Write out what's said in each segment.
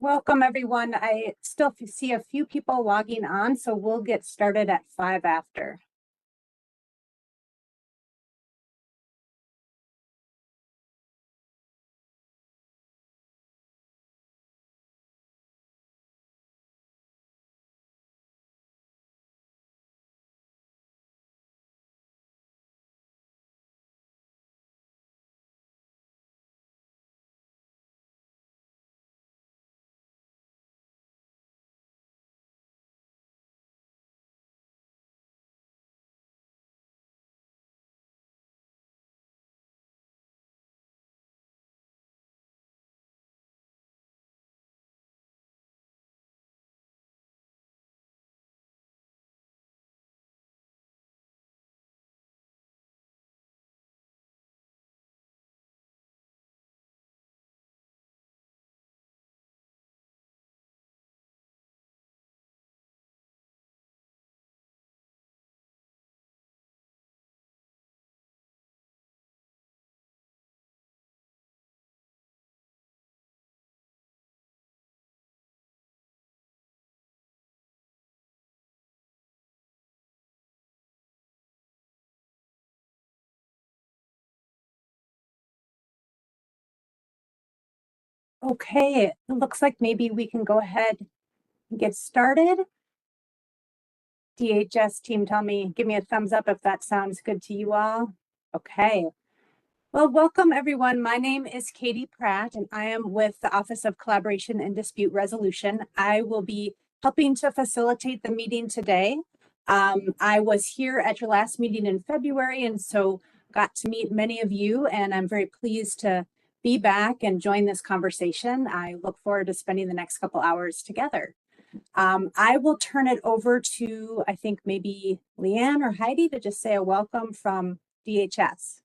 Welcome, everyone. I still see a few people logging on, so we'll get started at 5 after. Okay, it looks like maybe we can go ahead and get started. DHS team, give me a thumbs up if that sounds good to you all. Okay. Well, welcome everyone. My name is Katie Pratt, and I am with the Office of Collaboration and Dispute Resolution. I will be helping to facilitate the meeting today. I was here at your last meeting in February, and so got to meet many of you, and I'm very pleased to be back and join this conversation. I look forward to spending the next couple hours together. I will turn it over to, I think, maybe Leanne or Heidi to just say a welcome from DHS.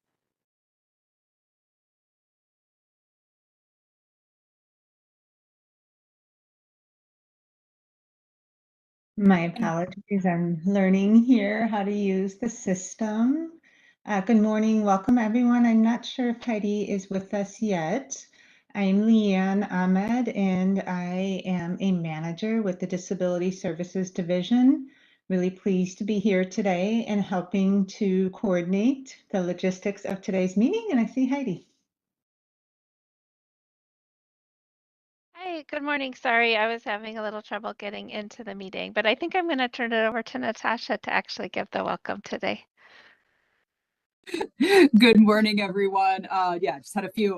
My apologies, I'm learning here how to use the system. Good morning, welcome everyone. I'm not sure if Heidi is with us yet. I'm Leanne Ahmed, and I am a manager with the Disability Services Division. Really pleased to be here today and helping to coordinate the logistics of today's meeting, and I see Heidi. Hi, good morning. Sorry, I was having a little trouble getting into the meeting, but I think I'm going to turn it over to Natasha to actually give the welcome today. Good morning, everyone. Yeah,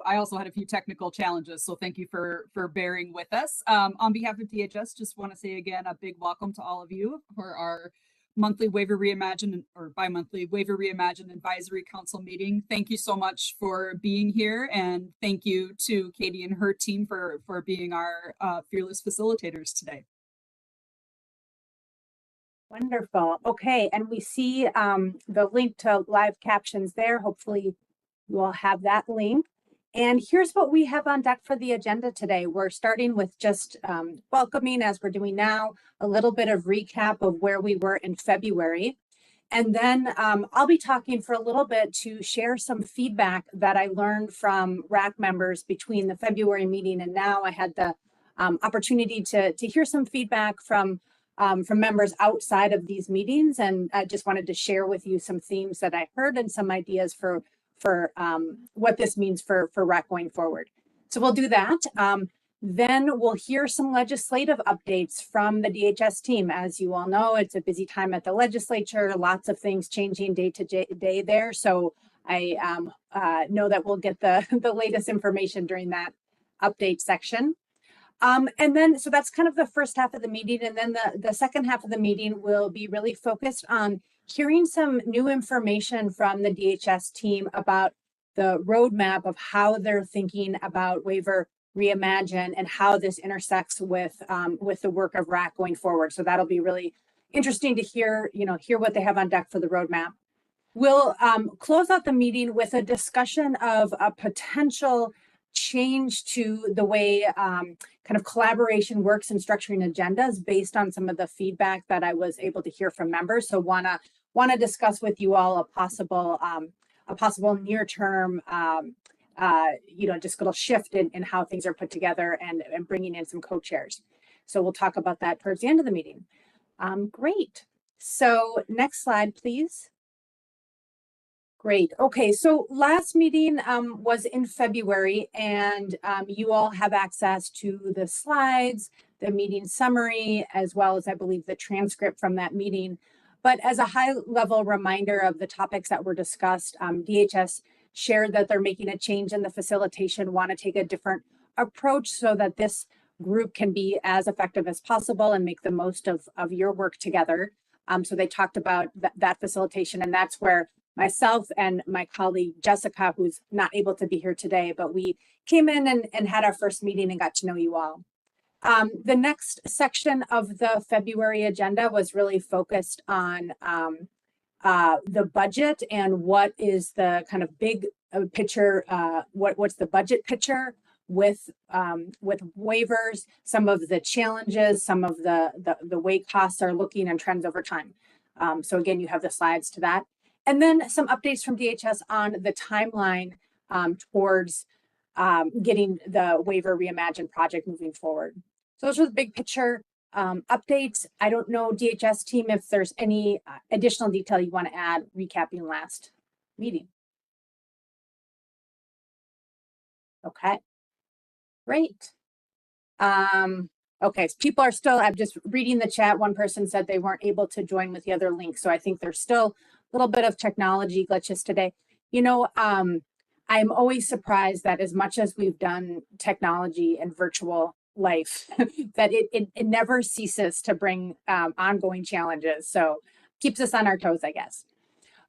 I also had a few technical challenges, so thank you for bearing with us. On behalf of DHS, just want to say again, a big welcome to all of you for our monthly Waiver Reimagine or bi-monthly Waiver Reimagine Advisory Council meeting. Thank you so much for being here, and thank you to Katie and her team for being our fearless facilitators today. Wonderful. Okay, and we see the link to live captions there. Hopefully you all have that link. And here's what we have on deck for the agenda today. We're starting with just welcoming, as we're doing now, a little bit of recap of where we were in February. And then I'll be talking for a little bit to share some feedback that I learned from RAC members between the February meeting and now. I had the opportunity to hear some feedback from members outside of these meetings, and I just wanted to share with you some themes that I heard and some ideas for what this means for RAC going forward. So we'll do that. Then we'll hear some legislative updates from the DHS team. As you all know, it's a busy time at the legislature, lots of things changing day to day there. So I know that we'll get the latest information during that update section. And then, so that's kind of the first half of the meeting. And then the second half of the meeting will be really focused on hearing some new information from the DHS team about the roadmap of how they're thinking about Waiver Reimagine and how this intersects with the work of RAC going forward. So that'll be really interesting to hear what they have on deck for the roadmap. We'll close out the meeting with a discussion of a potential change to the way kind of collaboration works and structuring agendas based on some of the feedback that I was able to hear from members. So wanna discuss with you all a possible near-term just a little shift in how things are put together and bringing in some co-chairs. So we'll talk about that towards the end of the meeting. Great. So next slide, please. Great. Okay, so last meeting was in February, and you all have access to the slides, the meeting summary, as well as I believe the transcript from that meeting. But as a high-level reminder of the topics that were discussed, DHS shared that they're making a change in the facilitation, want to take a different approach so that this group can be as effective as possible and make the most of your work together. So they talked about that facilitation, and that's where myself and my colleague Jessica, who's not able to be here today, but we came in and had our first meeting and got to know you all. The next section of the February agenda was really focused on the budget and what is the kind of big picture, what's the budget picture with waivers, some of the challenges, some of the way costs are looking and trends over time. So again, you have the slides to that. And then some updates from DHS on the timeline towards getting the Waiver Reimagine project moving forward. So those are the big picture updates. I don't know, DHS team, if there's any additional detail you want to add, recapping last meeting. Okay, great. Okay, so people are still, I'm just reading the chat. One person said they weren't able to join with the other link. So I think there's still a little bit of technology glitches today. You know, I'm always surprised that as much as we've done technology and virtual life, that it never ceases to bring ongoing challenges. So keeps us on our toes, I guess.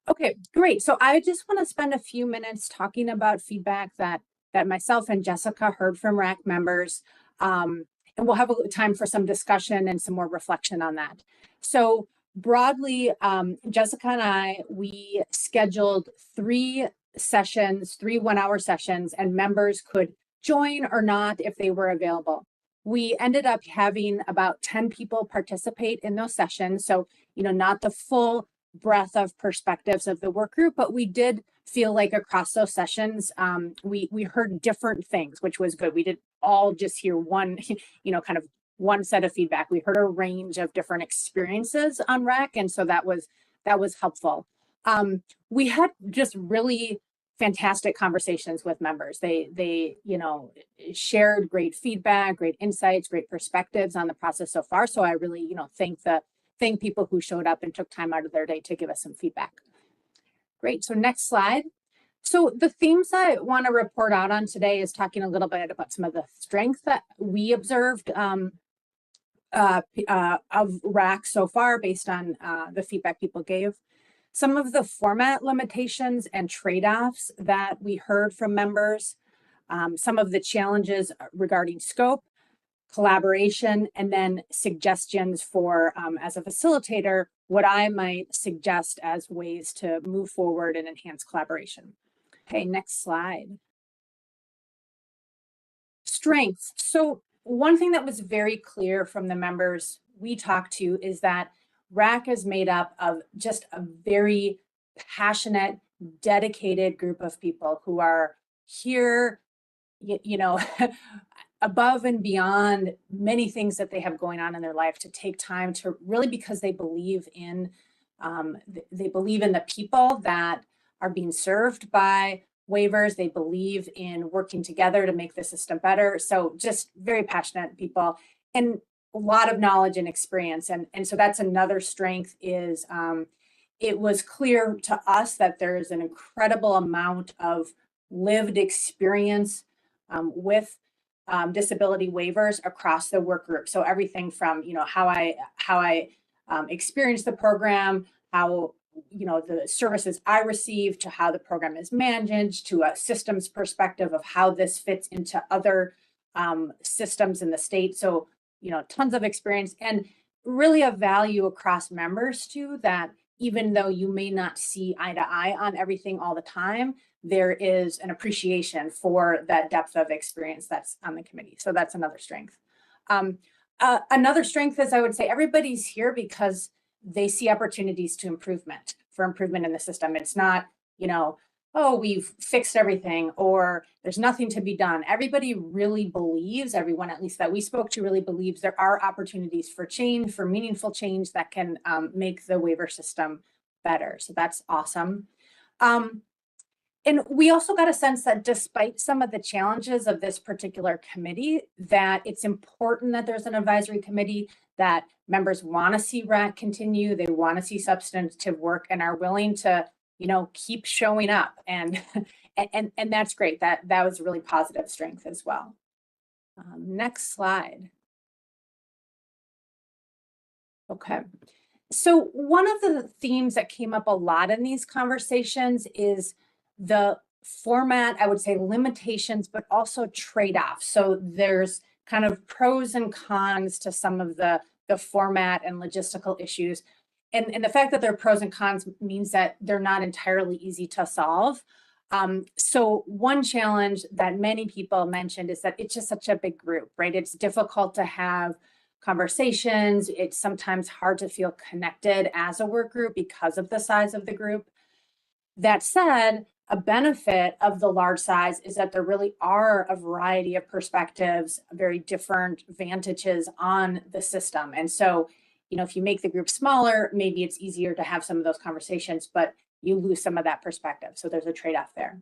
Okay, great. So I just want to spend a few minutes talking about feedback that myself and Jessica heard from RAC members. And we'll have a time for some discussion and some more reflection on that. So broadly, Jessica and I, we scheduled 3 sessions, 3 one-hour sessions, and members could join or not if they were available. We ended up having about 10 people participate in those sessions. So, you know, not the full breadth of perspectives of the work group, but we did feel like across those sessions, we heard different things, which was good. We didn't all just hear one, you know, kind of one set of feedback. We heard a range of different experiences on RAC, and so that was helpful. We had just really fantastic conversations with members. They you know, shared great feedback, great insights, great perspectives on the process so far. So I really, you know, thank people who showed up and took time out of their day to give us some feedback. Great. So next slide. So the themes I want to report out on today is talking a little bit about some of the strengths that we observed of RAC so far based on the feedback people gave. Some of the format limitations and trade-offs that we heard from members, some of the challenges regarding scope, collaboration, and then suggestions for, as a facilitator, what I might suggest as ways to move forward and enhance collaboration. Okay, next slide. Strengths. So one thing that was very clear from the members we talked to is that RAC is made up of just a very passionate, dedicated group of people who are here, you know, above and beyond many things that they have going on in their life to take time to really, because they believe in the people that are being served by waivers. They believe in working together to make the system better. So just very passionate people and a lot of knowledge and experience. And so that's another strength is it was clear to us that there is an incredible amount of lived experience with disability waivers across the work group. So everything from, you know, how I experienced the program, how, you know, the services I receive, to how the program is managed, to a systems perspective of how this fits into other systems in the state. So, you know, tons of experience and really a value across members too, that even though you may not see eye to eye on everything all the time, there is an appreciation for that depth of experience that's on the committee. So that's another strength. Another strength is, I would say, everybody's here because they see opportunities for improvement in the system. It's not, you know, oh, we've fixed everything, or there's nothing to be done. Everybody really believes, everyone at least that we spoke to really believes there are opportunities for change, for meaningful change that can make the waiver system better. So that's awesome. And we also got a sense that despite some of the challenges of this particular committee, that it's important that there's an advisory committee, that members want to see RAC continue, they want to see substantive work and are willing to, keep showing up. And and that's great. That was a really positive strength as well. Next slide. Okay. So one of the themes that came up a lot in these conversations is the format, I would say limitations, but also trade-offs. So there's kind of pros and cons to some of the format and logistical issues. And the fact that they're pros and cons means that they're not entirely easy to solve. So one challenge that many people mentioned is that it's just such a big group, right? It's difficult to have conversations. It's sometimes hard to feel connected as a work group because of the size of the group. That said, a benefit of the large size is that there really are a variety of perspectives, very different vantages on the system. And so, if you make the group smaller, maybe it's easier to have some of those conversations, but you lose some of that perspective. So there's a trade-off there.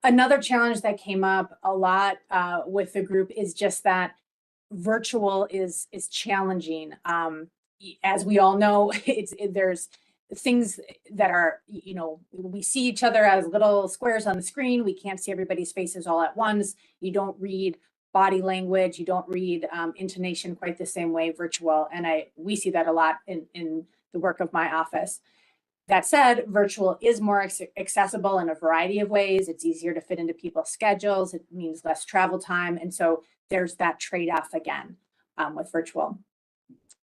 Another challenge that came up a lot with the group is just that virtual is challenging. As we all know, there's things that are, we see each other as little squares on the screen. We can't see everybody's faces all at once. You don't read body language. You don't read intonation quite the same way virtual. And we see that a lot in the work of my office. That said, virtual is more accessible in a variety of ways. It's easier to fit into people's schedules. It means less travel time. And so there's that trade-off again with virtual.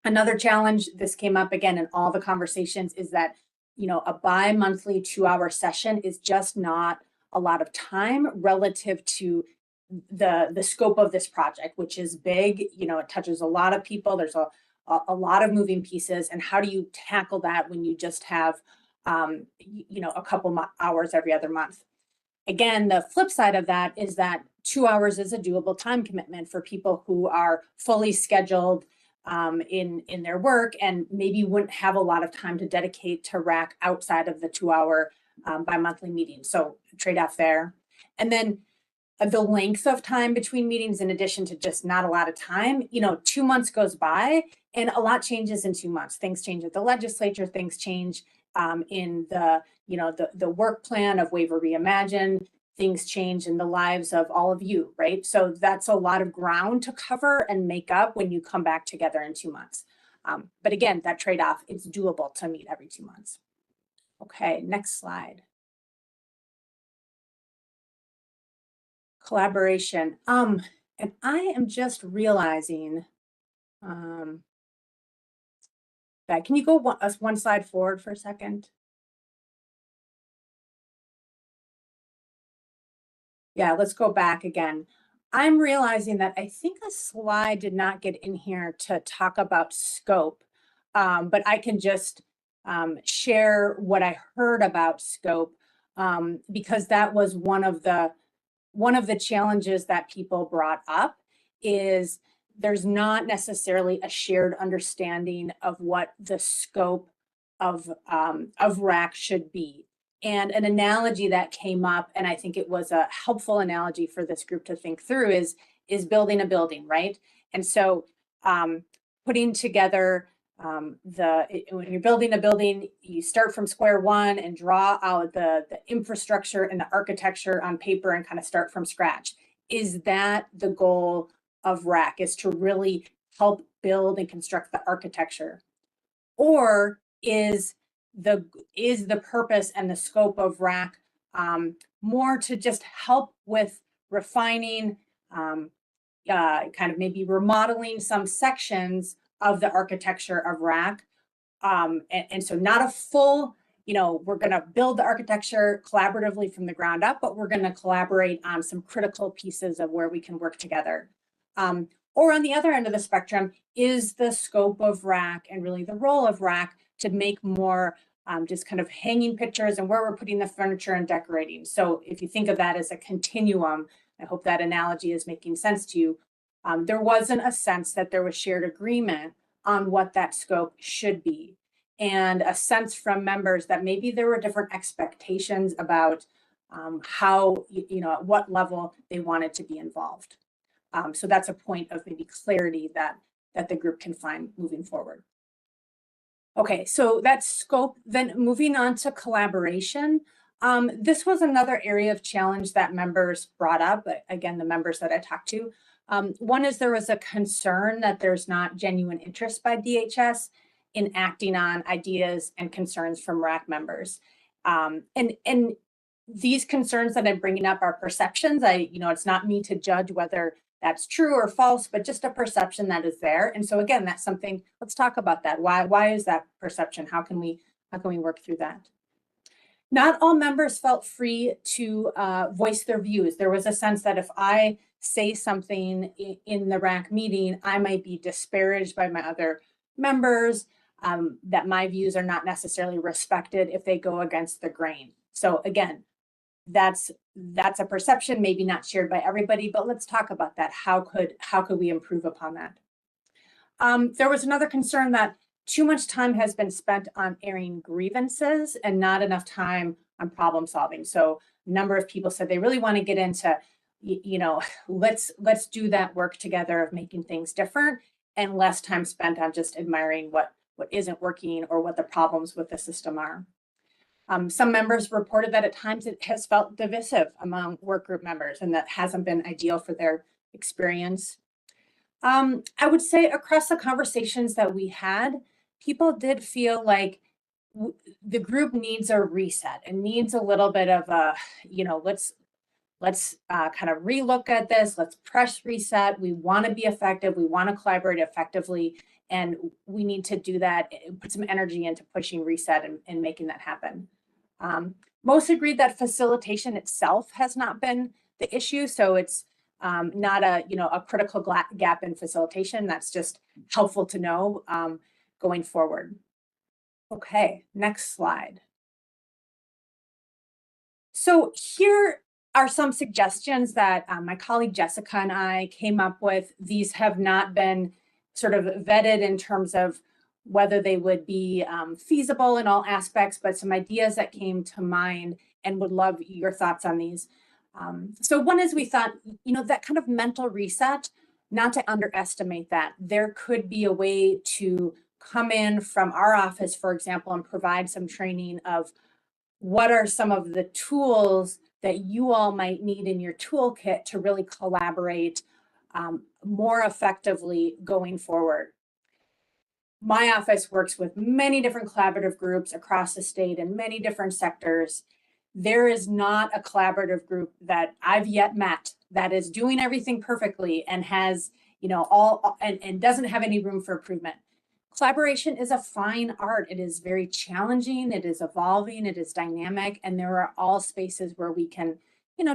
Another challenge, this came up again in all the conversations, is that, a bi-monthly 2-hour session is just not a lot of time relative to the scope of this project, which is big. It touches a lot of people. There's a lot of moving pieces. And how do you tackle that when you just have, a couple hours every other month? Again, the flip side of that is that 2 hours is a doable time commitment for people who are fully scheduled in their work and maybe wouldn't have a lot of time to dedicate to RAC outside of the 2-hour bi-monthly meeting. So trade-off there. And then the length of time between meetings, in addition to just not a lot of time, 2 months goes by and a lot changes in 2 months. Things change at the legislature, things change in the work plan of Waiver Reimagine, things change in the lives of all of you, right? So that's a lot of ground to cover and make up when you come back together in 2 months. But again, that trade-off, it's doable to meet every 2 months. Okay, next slide. Collaboration. And I am just realizing that, can you go one slide forward for a second? Yeah, let's go back again. I'm realizing that I think a slide did not get in here to talk about scope, but I can just share what I heard about scope because that was one of the challenges that people brought up is there's not necessarily a shared understanding of what the scope of RAC should be. And an analogy that came up, and I think it was a helpful analogy for this group to think through, is building a building, right? And so putting together when you're building a building, you start from square one and draw out the infrastructure and the architecture on paper and kind of start from scratch. Is that the goal of RAC, is to really help build and construct the architecture? Or is the purpose and the scope of RAC more to just help with refining, kind of maybe remodeling some sections of the architecture of RAC? And so not a full, we're going to build the architecture collaboratively from the ground up, but we're going to collaborate on some critical pieces of where we can work together. Or on the other end of the spectrum, is the scope of RAC and really the role of RAC to make more just kind of hanging pictures and where we're putting the furniture and decorating. So if you think of that as a continuum, I hope that analogy is making sense to you. There wasn't a sense that there was shared agreement on what that scope should be, and a sense from members that maybe there were different expectations about how, at what level they wanted to be involved. So that's a point of maybe clarity that the group can find moving forward. Okay, so that's scope. Then moving on to collaboration. This was another area of challenge that members brought up, again, the members that I talked to. One is there was a concern that there's not genuine interest by DHS in acting on ideas and concerns from RAC members. And these concerns that I'm bringing up are perceptions. It's not me to judge whether that's true or false, but just a perception that is there. And so again, that's something, let's talk about that. Why is that perception? How can we work through that? Not all members felt free to voice their views. There was a sense that if I say something in the RAC meeting, I might be disparaged by my other members, that my views are not necessarily respected if they go against the grain. So again, that's a perception, maybe not shared by everybody, but let's talk about that. How could we improve upon that? There was another concern that too much time has been spent on airing grievances and not enough time on problem solving. So a number of people said they really want to get into, let's do that work together of making things different, and less time spent on just admiring what isn't working or what the problems with the system are. Some members reported that at times it has felt divisive among workgroup members, and that hasn't been ideal for their experience. I would say across the conversations that we had, people did feel like the group needs a reset and needs a little bit of a, let's kind of relook at this. Let's press reset. We want to be effective. We want to collaborate effectively. And we need to do that, put some energy into pushing reset and making that happen. Most agreed that facilitation itself has not been the issue. So it's not a critical gap in facilitation. That's just helpful to know going forward. Okay, next slide. So here are some suggestions that my colleague Jessica and I came up with. These have not been sort of vetted in terms of whether they would be feasible in all aspects, but some ideas that came to mind, and would love your thoughts on these. So one is, we thought, that kind of mental reset, not to underestimate that. There could be a way to come in from our office, for example, and provide some training of what are some of the tools that you all might need in your toolkit to really collaborate more effectively going forward. My office works with many different collaborative groups across the state in many different sectors. There is not a collaborative group that I've yet met that is doing everything perfectly and has, and doesn't have any room for improvement. Collaboration is a fine art. It is very challenging. It is evolving. It is dynamic. And there are all spaces where we can,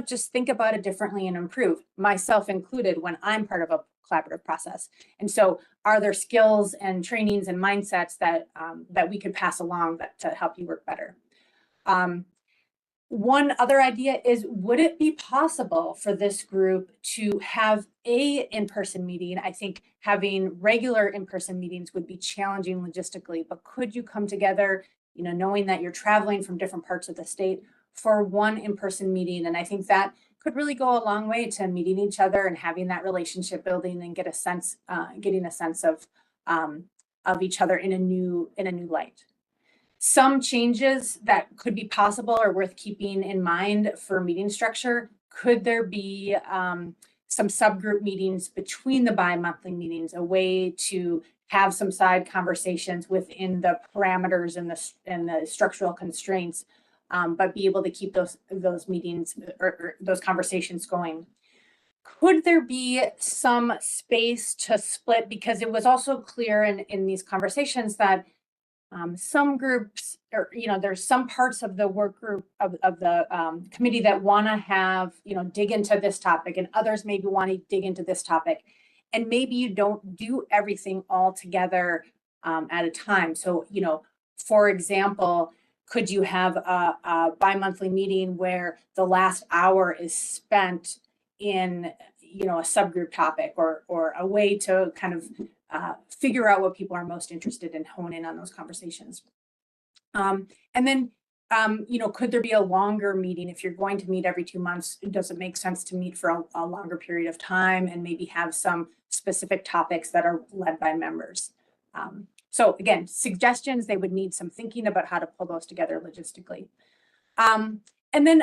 just think about it differently and improve, myself included, when I'm part of a collaborative process. And so are there skills and trainings and mindsets that we could pass along to help you work better? One other idea is, would it be possible for this group to have a in-person meeting? I think having regular in-person meetings would be challenging logistically, but could you come together, knowing that you're traveling from different parts of the state, for one in-person meeting? And I think that could really go a long way to meeting each other and having that relationship building, and getting a sense of each other in a new light. Some changes that could be possible or worth keeping in mind for meeting structure. Could there be some subgroup meetings between the bi-monthly meetings, a way to have some side conversations within the parameters and the structural constraints, but be able to keep those meetings or those conversations going? Could there be some space to split? Because it was also clear in these conversations that some groups, or there's some parts of the work group of the committee that want to have, dig into this topic, and others maybe want to dig into this topic, and maybe you don't do everything all together at a time. So for example, Could you have a bi-monthly meeting where the last hour is spent in, you know, a subgroup topic or a way to kind of figure out what people are most interested in, hone in on those conversations. And then, you know, could there be a longer meeting? If you're going to meet every 2 months, does it make sense to meet for a longer period of time and maybe have some specific topics that are led by members? So again, suggestions, they would need some thinking about how to pull those together logistically. And then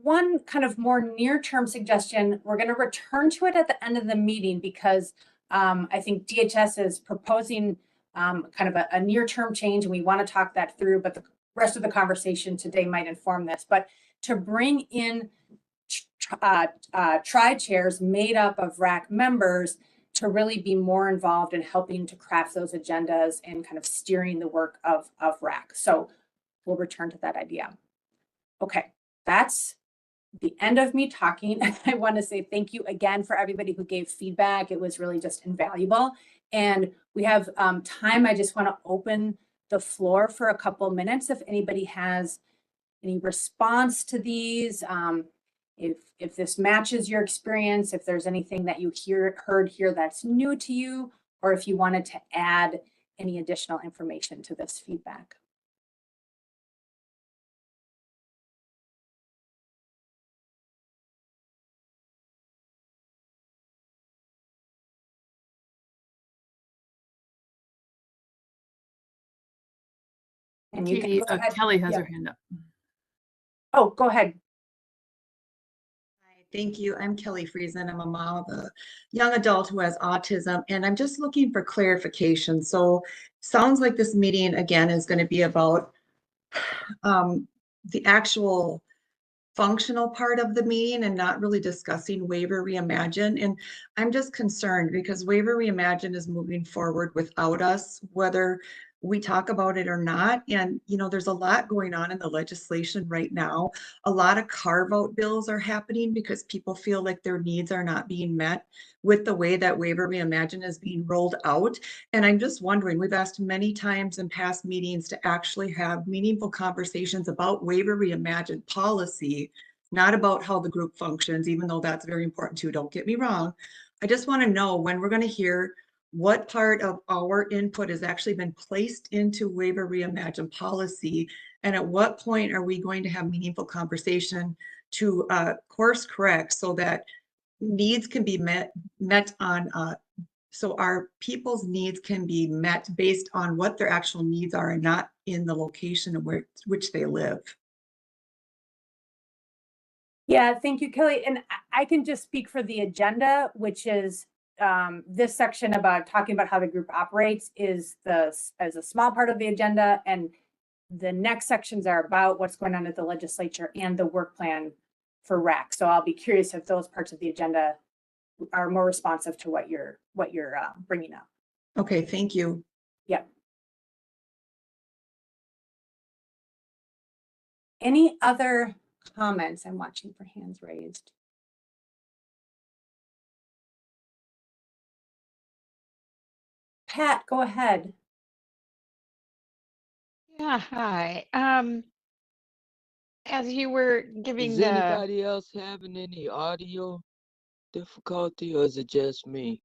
one kind of more near-term suggestion, we're going to return to it at the end of the meeting because I think DHS is proposing kind of a near-term change, and we want to talk that through, but the rest of the conversation today might inform this. But to bring in tri-chairs made up of RAC members to really be more involved in helping to craft those agendas and kind of steering the work of RAC. So we'll return to that idea. Okay, that's the end of me talking. I want to say thank you again for everybody who gave feedback. It was really just invaluable. And we have time. I just want to open the floor for a couple minutes if anybody has any response to these. If this matches your experience, if there's anything that you heard here that's new to you, or if you wanted to add any additional information to this feedback. And you can go ahead. Kelly has Yeah. her hand up. Oh, go ahead. Hi, thank you. I'm Kelly Friesen. I'm a mom of a young adult who has autism, and I'm just looking for clarification. So sounds like this meeting again is going to be about the actual functional part of the meeting and not really discussing Waiver Reimagine. And I'm just concerned because Waiver Reimagine is moving forward without us, whether we talk about it or not. And, you know, there's a lot going on in the legislation right now. A lot of carve-out bills are happening because people feel like their needs are not being met with the way that Waiver Reimagine is being rolled out. And I'm just wondering, we've asked many times in past meetings to actually have meaningful conversations about Waiver Reimagine policy, not about how the group functions, even though that's very important too, don't get me wrong. I just want to know when we're going to hear what part of our input has actually been placed into Waiver Reimagine policy, and at what point are we going to have meaningful conversation to course correct so that needs can be met on so our people's needs can be met based on what their actual needs are and not in the location of which they live. Yeah, thank you, Kelly. And I can just speak for the agenda, which is this section about talking about how the group operates is as a small part of the agenda, and the next sections are about what's going on at the legislature and the work plan for RAC. So I'll be curious if those parts of the agenda are more responsive to what you're bringing up. Okay, thank you. Yeah. Any other comments? I'm watching for hands raised. Pat, go ahead. Yeah, hi. As you were giving Is the, anybody else having any audio difficulty, or is it just me?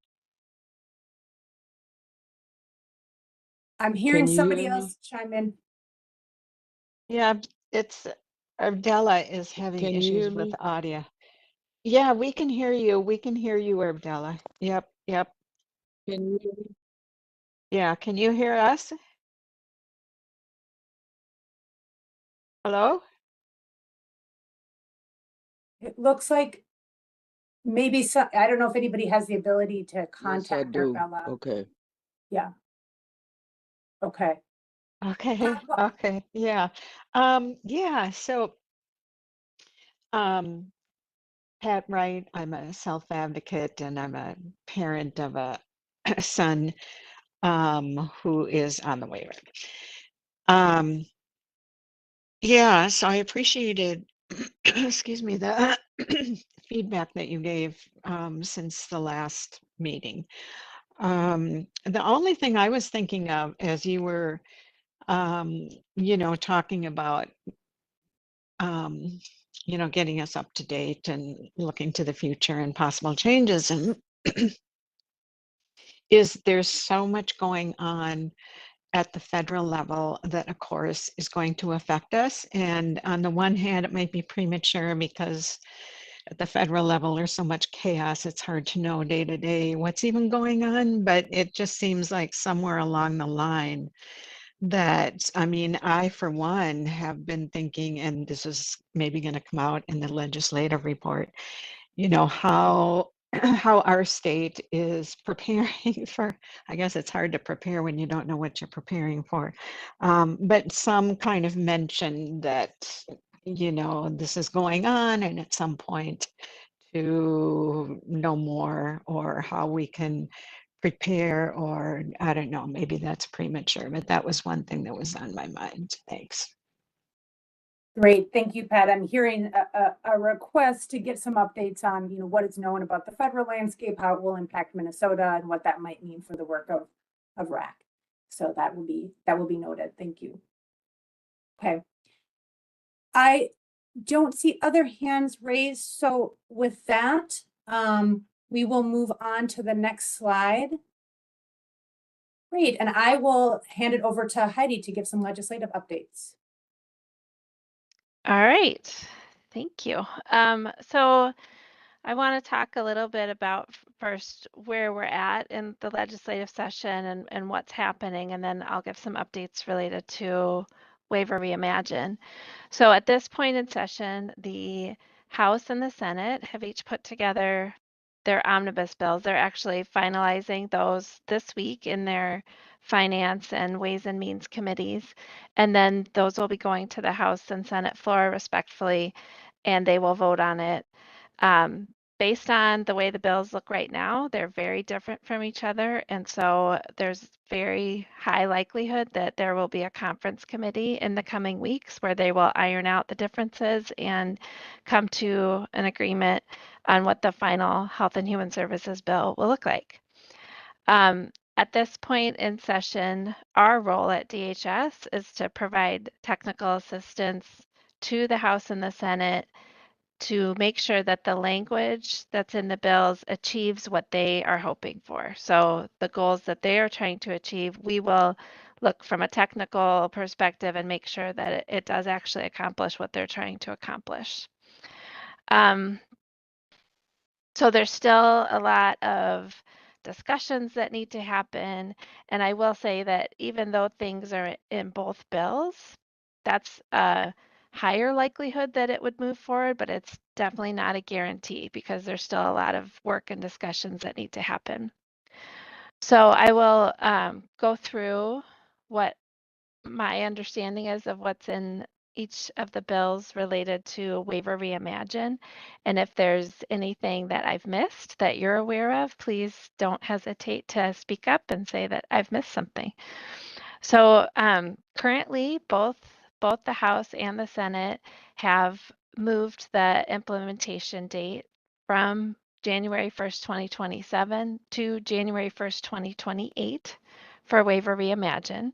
I'm hearing Can you somebody hear me? else chime in. yeah, it's Ardella is having Can you hear issues with me? audio. Yeah, we can hear you. We can hear you, Ardella. Yep, yep. Can you hear me? Yeah, can you hear us? Hello? It looks like maybe some, I don't know if anybody has the ability to Yes, I contact do. Bella. Okay. Yeah. Okay. Okay, Well, okay, yeah. Yeah, so Pat Wright, I'm a self-advocate and I'm a parent of a son who is on the waiver. Yeah, so I appreciated, excuse me, the feedback that you gave since the last meeting. The only thing I was thinking of as you were you know, talking about, you know, getting us up to date and looking to the future and possible changes. And there's so much going on at the federal level that, of course, is going to affect us. And on the one hand, it might be premature because at the federal level, there's so much chaos, it's hard to know day to day what's even going on. But it just seems like somewhere along the line that, I mean, I, for one, have been thinking, and this is maybe going to come out in the legislative report, you know, how how our state is preparing for, I guess it's hard to prepare when you don't know what you're preparing for, but some kind of mention that, you know, this is going on, and at some point to know more, or how we can prepare, or I don't know, maybe that's premature, but that was one thing that was on my mind. Thanks. Great, thank you, Pat. I'm hearing a request to get some updates on, you know, what is known about the federal landscape, how it will impact Minnesota, and what that might mean for the work of RAC. So that will be noted. Thank you. Okay. I don't see other hands raised. So with that, we will move on to the next slide. Great, and I will hand it over to Heidi to give some legislative updates. All right, thank you. So I want to talk a little bit about first where we're at in the legislative session and what's happening, and then I'll give some updates related to Waiver Reimagine. So at this point in session, the House and the Senate have each put together their omnibus bills. They're actually finalizing those this week in their Finance and Ways and Means committees. And then those will be going to the House and Senate floor respectfully, and they will vote on it. Based on the way the bills look right now, they're very different from each other. And so there's very high likelihood that there will be a conference committee in the coming weeks where they will iron out the differences and come to an agreement on what the final Health and Human Services bill will look like. At this point in session, our role at DHS is to provide technical assistance to the House and the Senate to make sure that the language that's in the bills achieves what they are hoping for. So the goals that they are trying to achieve, we will look from a technical perspective and make sure that it does actually accomplish what they're trying to accomplish. So there's still a lot of discussions that need to happen. And I will say that even though things are in both bills, that's a higher likelihood that it would move forward, but it's definitely not a guarantee because there's still a lot of work and discussions that need to happen. So I will go through what my understanding is of what's in each of the bills related to Waiver Reimagine. And if there's anything that I've missed that you're aware of, please don't hesitate to speak up and say that I've missed something. So currently, both the House and the Senate have moved the implementation date from January 1st, 2027 to January 1st, 2028 for Waiver Reimagine.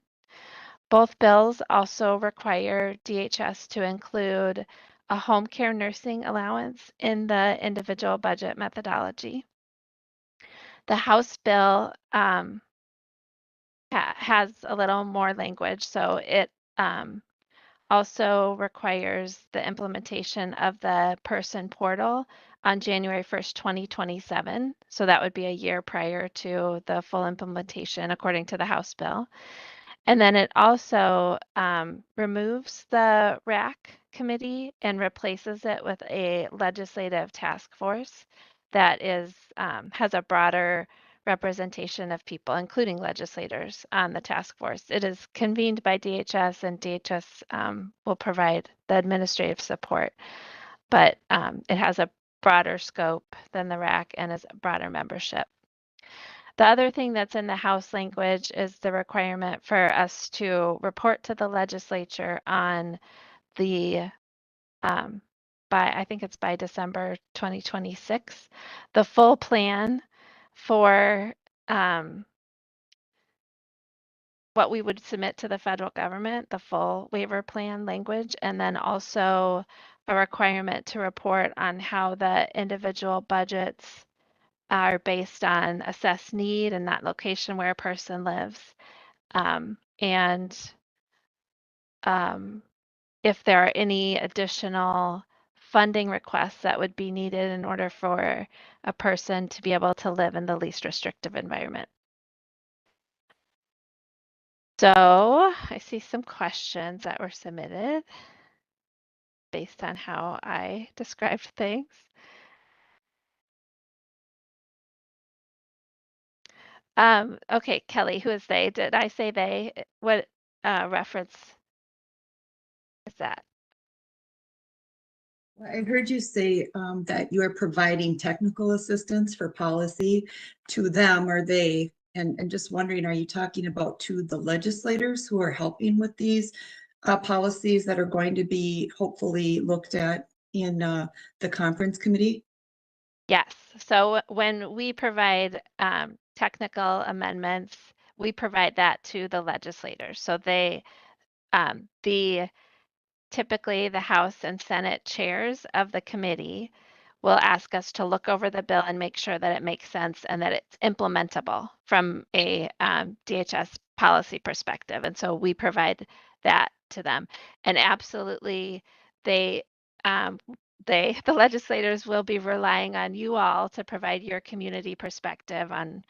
Both bills also require DHS to include a home care nursing allowance in the individual budget methodology. The House bill has a little more language, so it also requires the implementation of the person portal on January 1st, 2027. So that would be a year prior to the full implementation according to the House bill. And then it also removes the RAC committee and replaces it with a legislative task force that is has a broader representation of people, including legislators on the task force. It is convened by DHS, and DHS will provide the administrative support, but it has a broader scope than the RAC and is a broader membership. The other thing that's in the House language is the requirement for us to report to the legislature on the, I think it's by December 2026, the full plan for what what we would submit to the federal government, the full waiver plan language, and then also a requirement to report on how the individual budgets are based on assessed need and not location where a person lives. And if there are any additional funding requests that would be needed in order for a person to be able to live in the least restrictive environment. So I see some questions that were submitted based on how I described things. Okay, Kelly, who is they? Did I say they? What reference is that? I heard you say that you are providing technical assistance for policy to them or they, and just wondering, are you talking about to the legislators who are helping with these policies that are going to be hopefully looked at in the conference committee? Yes. So when we provide technical amendments, we provide that to the legislators. So they, typically the House and Senate chairs of the committee will ask us to look over the bill and make sure that it makes sense and that it's implementable from a DHS policy perspective. And so we provide that to them. And absolutely, the legislators will be relying on you all to provide your community perspective on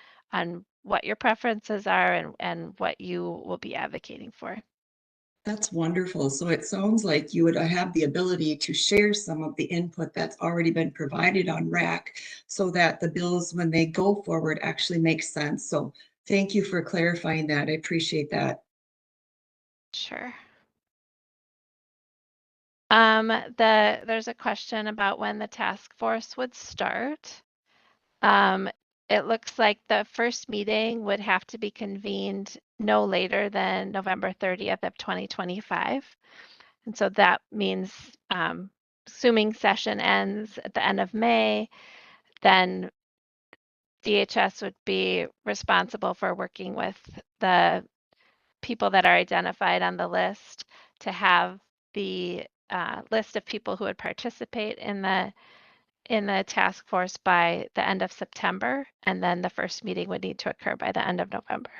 what your preferences are and what you will be advocating for. That's wonderful. So it sounds like you would have the ability to share some of the input that's already been provided on RAC so that the bills, when they go forward, actually make sense. So thank you for clarifying that. I appreciate that. Sure. There's a question about when the task force would start. It looks like the first meeting would have to be convened no later than November 30th of 2025. And so that means, assuming session ends at the end of May, then DHS would be responsible for working with the people that are identified on the list to have the list of people who would participate in the task force by the end of September, and then the first meeting would need to occur by the end of November.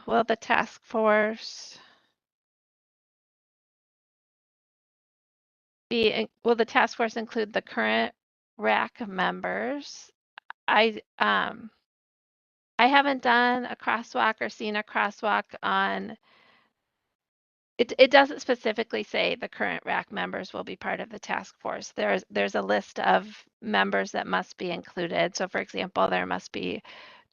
Will the task force include the current RAC members? I haven't done a crosswalk or seen a crosswalk on it doesn't specifically say the current RAC members will be part of the task force. There's a list of members that must be included. So for example, there must be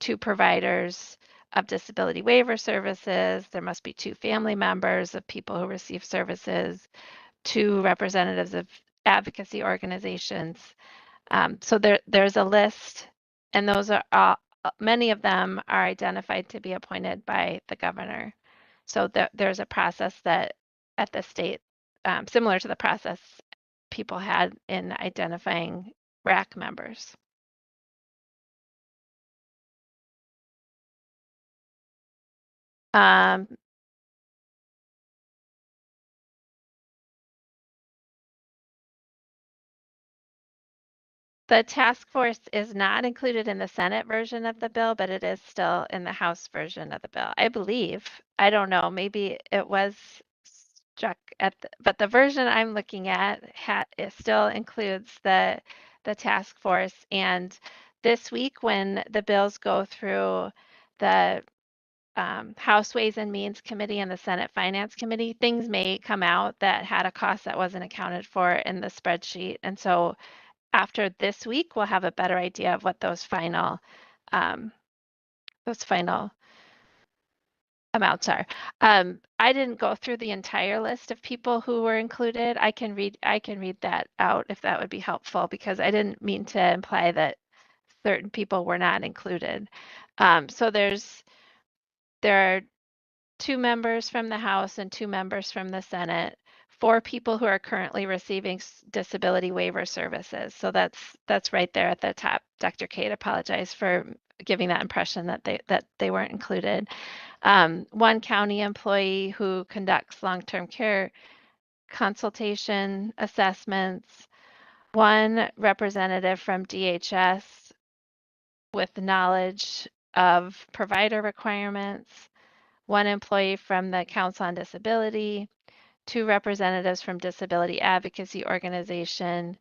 2 providers of disability waiver services. There must be 2 family members of people who receive services, 2 representatives of advocacy organizations. So there's a list, and those are many of them are identified to be appointed by the governor. So there's a process that at the state, similar to the process people had in identifying RAC members. The task force is not included in the Senate version of the bill, but it is still in the House version of the bill. I believe, I don't know, maybe it was struck at, but the version I'm looking at it still includes the task force. And this week when the bills go through the House Ways and Means Committee and the Senate Finance Committee, things may come out that had a cost that wasn't accounted for in the spreadsheet. And so after this week, we'll have a better idea of what those final amounts are. I didn't go through the entire list of people who were included. I can read that out if that would be helpful, because I didn't mean to imply that certain people were not included. So there are 2 members from the House and 2 members from the Senate for people who are currently receiving disability waiver services. So that's right there at the top. Dr. Kate, apologize for giving that impression that they weren't included. One county employee who conducts long-term care consultation assessments, one representative from DHS with knowledge of provider requirements, one employee from the Council on Disability, two representatives from Disability Advocacy Organization,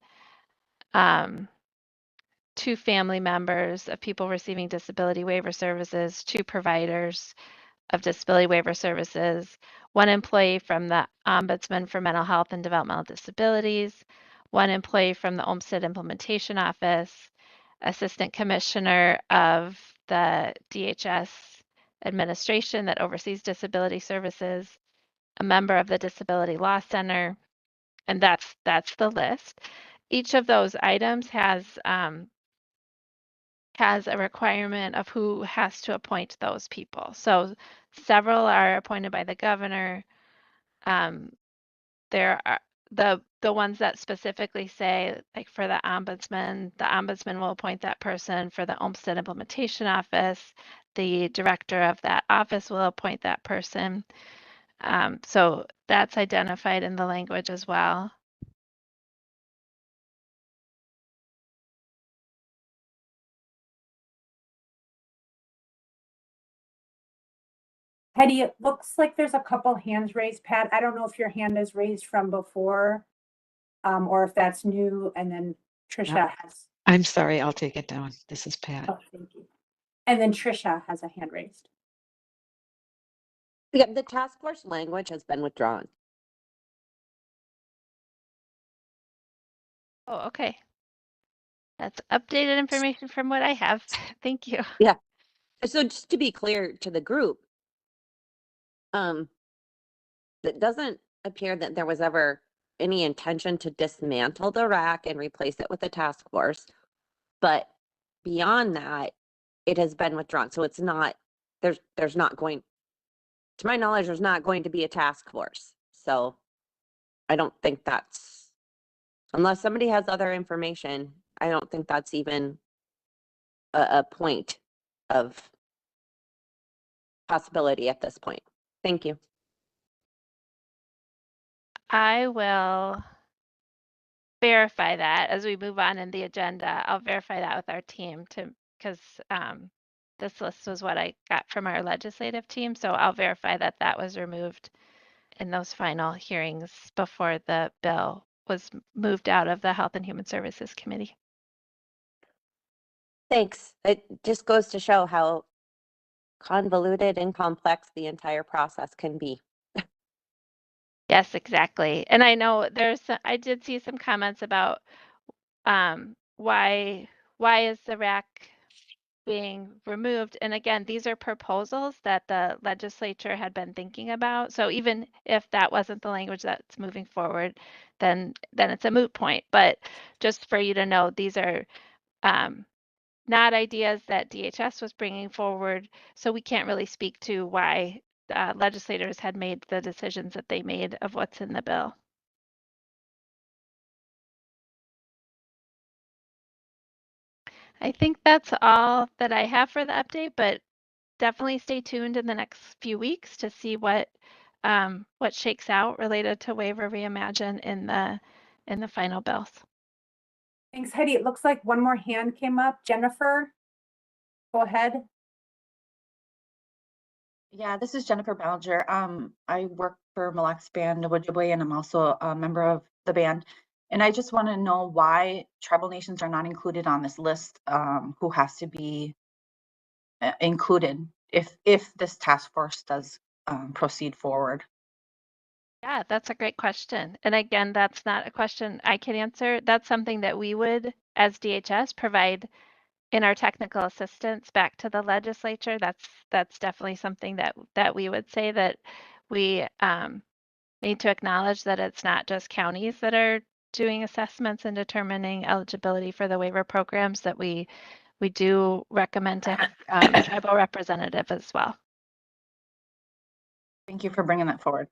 two family members of people receiving disability waiver services, two providers of disability waiver services, one employee from the Ombudsman for Mental Health and Developmental Disabilities, one employee from the Olmsted Implementation Office, Assistant Commissioner of the DHS administration that oversees disability services, a member of the Disability Law Center, and that's the list. Each of those items has a requirement of who has to appoint those people. So several are appointed by the governor. There are the ones that specifically say, like for the ombudsman will appoint that person. For the Olmsted Implementation Office, the director of that office will appoint that person. So that's identified in the language as well. Heidi, it looks like there's a couple hands raised. Pat, I don't know if your hand is raised from before, or if that's new, and then Trisha has. I'm sorry, I'll take it down. This is Pat. Oh, thank you. And then Trisha has a hand raised. Yeah, the task force language has been withdrawn. Oh, okay. That's updated information from what I have. Thank you. Yeah. So just to be clear to the group, it doesn't appear that there was ever any intention to dismantle the RAC and replace it with a task force. But beyond that, it has been withdrawn. So it's not, there's not going, to my knowledge, there's not going to be a task force. So I don't think that's, unless somebody has other information, I don't think that's even a point of possibility at this point. Thank you. I will verify that as we move on in the agenda. I'll verify that with our team because this list was what I got from our legislative team. So I'll verify that that was removed in those final hearings before the bill was moved out of the Health and Human Services Committee. Thanks. It just goes to show how convoluted and complex the entire process can be. Yes, exactly. And I know I did see some comments about why is the RAC being removed? And again, these are proposals that the legislature had been thinking about. So even if that wasn't the language that's moving forward, then it's a moot point. But just for you to know, these are not ideas that DHS was bringing forward. So we can't really speak to why legislators had made the decisions that they made of what's in the bill. I think that's all that I have for the update, but definitely stay tuned in the next few weeks to see what shakes out related to Waiver Reimagine in the final bills. Thanks, Heidi. It looks like one more hand came up. Jennifer, go ahead. Yeah, this is Jennifer Ballinger. I work for Mille Lacs Band Ojibwe, and I'm also a member of the band. And I just want to know why tribal nations are not included on this list. Who has to be included if this task force does proceed forward? Yeah, that's a great question. And again, that's not a question I can answer. That's something that we would, as DHS, provide in our technical assistance back to the legislature. That's definitely something that we would say, that we need to acknowledge that it's not just counties that are doing assessments and determining eligibility for the waiver programs, that we do recommend to have a tribal representative as well. Thank you for bringing that forward.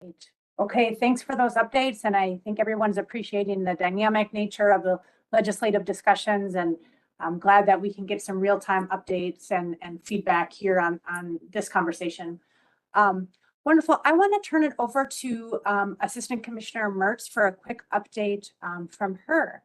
Great. Okay, thanks for those updates. And I think everyone's appreciating the dynamic nature of the legislative discussions. And I'm glad that we can get some real-time updates and feedback here on this conversation. Wonderful. I want to turn it over to Assistant Commissioner Mertz for a quick update from her.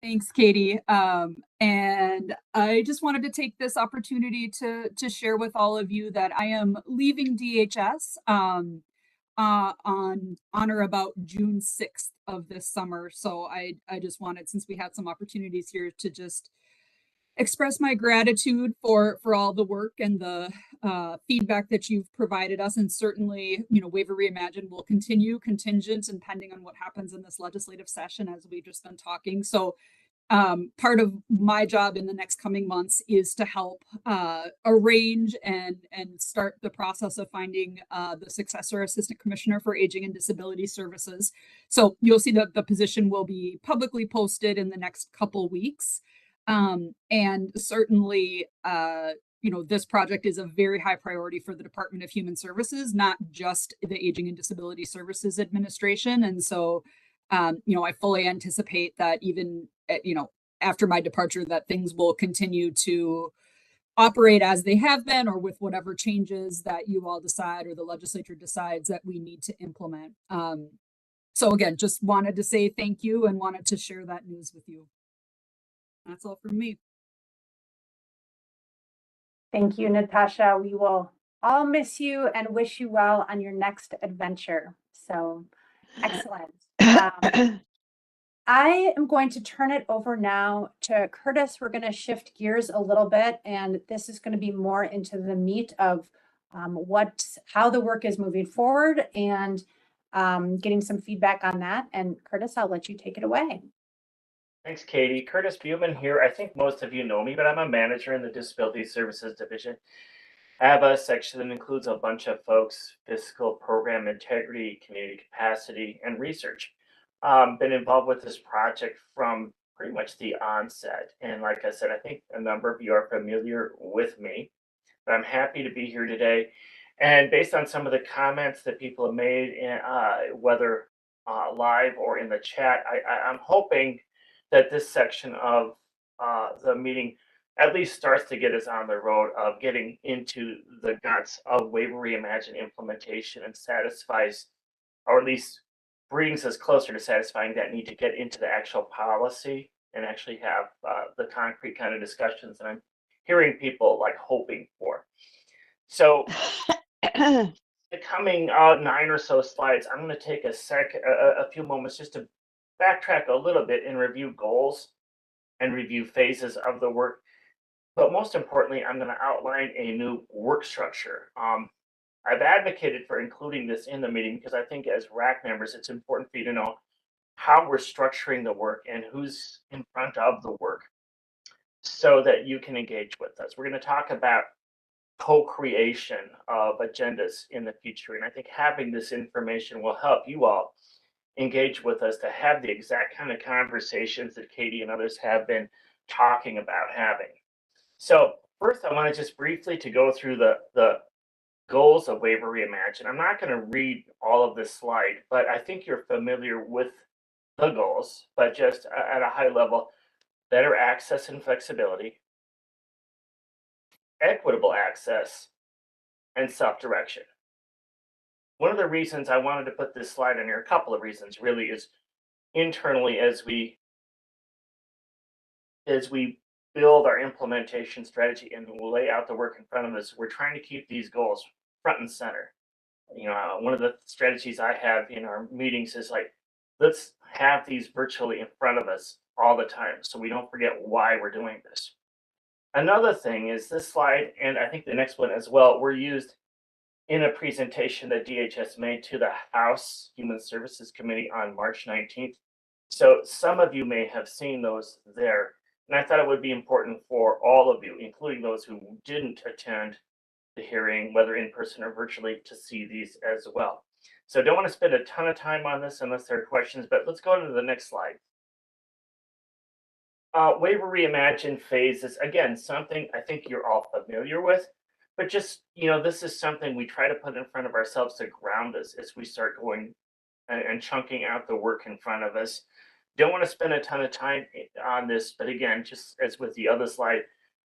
Thanks, Katie. And I just wanted to take this opportunity to share with all of you that I am leaving DHS on or about June 6th of this summer. So I just wanted, since we had some opportunities here, to just express my gratitude for all the work and the feedback that you've provided us. And certainly, you know, Waiver Reimagine will continue contingent and pending on what happens in this legislative session, as we've just been talking. So part of my job in the next coming months is to help arrange and start the process of finding the successor assistant commissioner for aging and disability services. So you'll see that the position will be publicly posted in the next couple weeks. And certainly, you know, this project is a very high priority for the Department of Human Services, not just the Aging and Disability Services Administration. And so, you know, I fully anticipate that even, you know, after my departure, that things will continue to operate as they have been, or with whatever changes that you all decide or the legislature decides that we need to implement. So again, just wanted to say thank you and wanted to share that news with you. That's all from me. Thank you, Natasha. We will all miss you and wish you well on your next adventure. So excellent. I am going to turn it over now to Curtis. We're going to shift gears a little bit, and this is going to be more into the meat of how the work is moving forward and getting some feedback on that. And Curtis, I'll let you take it away. Thanks, Katie. Curtis Buman here. I think most of you know me, but I'm a manager in the Disability Services Division. I have a section that includes a bunch of folks: fiscal, program integrity, community capacity, and research. Been involved with this project from pretty much the onset. And like I said, I think a number of you are familiar with me, but I'm happy to be here today. And based on some of the comments that people have made, whether live or in the chat, I'm hoping that this section of the meeting at least starts to get us on the road of getting into the guts of Waiver Reimagine implementation and satisfies, or at least brings us closer to satisfying that need to get into the actual policy and actually have the concrete kind of discussions that I'm hearing people like hoping for. So the coming 9 or so slides, I'm going to take a few moments just to backtrack a little bit and review goals and review phases of the work. But most importantly, I'm going to outline a new work structure. I've advocated for including this in the meeting because I think as RAC members, it's important for you to know how we're structuring the work and who's in front of the work so that you can engage with us. We're going to talk about co-creation of agendas in the future. And I think having this information will help you all engage with us to have the exact kind of conversations that Katie and others have been talking about having. So first, I want to just briefly to go through the goals of Waiver Reimagine. I'm not going to read all of this slide, but I think you're familiar with the goals, but just at a high level: better access and flexibility, equitable access, and self-direction. One of the reasons I wanted to put this slide in here, a couple of reasons really, is internally as we build our implementation strategy and we'll lay out the work in front of us, we're trying to keep these goals front and center. You know, one of the strategies I have in our meetings is like, let's have these virtually in front of us all the time so we don't forget why we're doing this. Another thing is this slide, and I think the next one as well, were used in a presentation that DHS made to the House Human Services Committee on March 19th. So some of you may have seen those there. And I thought it would be important for all of you, including those who didn't attend the hearing, whether in person or virtually, to see these as well. So don't want to spend a ton of time on this unless there are questions, but let's go to the next slide. Waiver Reimagine phases, again, something I think you're all familiar with, But just, this is something we try to put in front of ourselves to ground us as we start going and chunking out the work in front of us. Don't want to spend a ton of time on this, but again, just as with the other slide,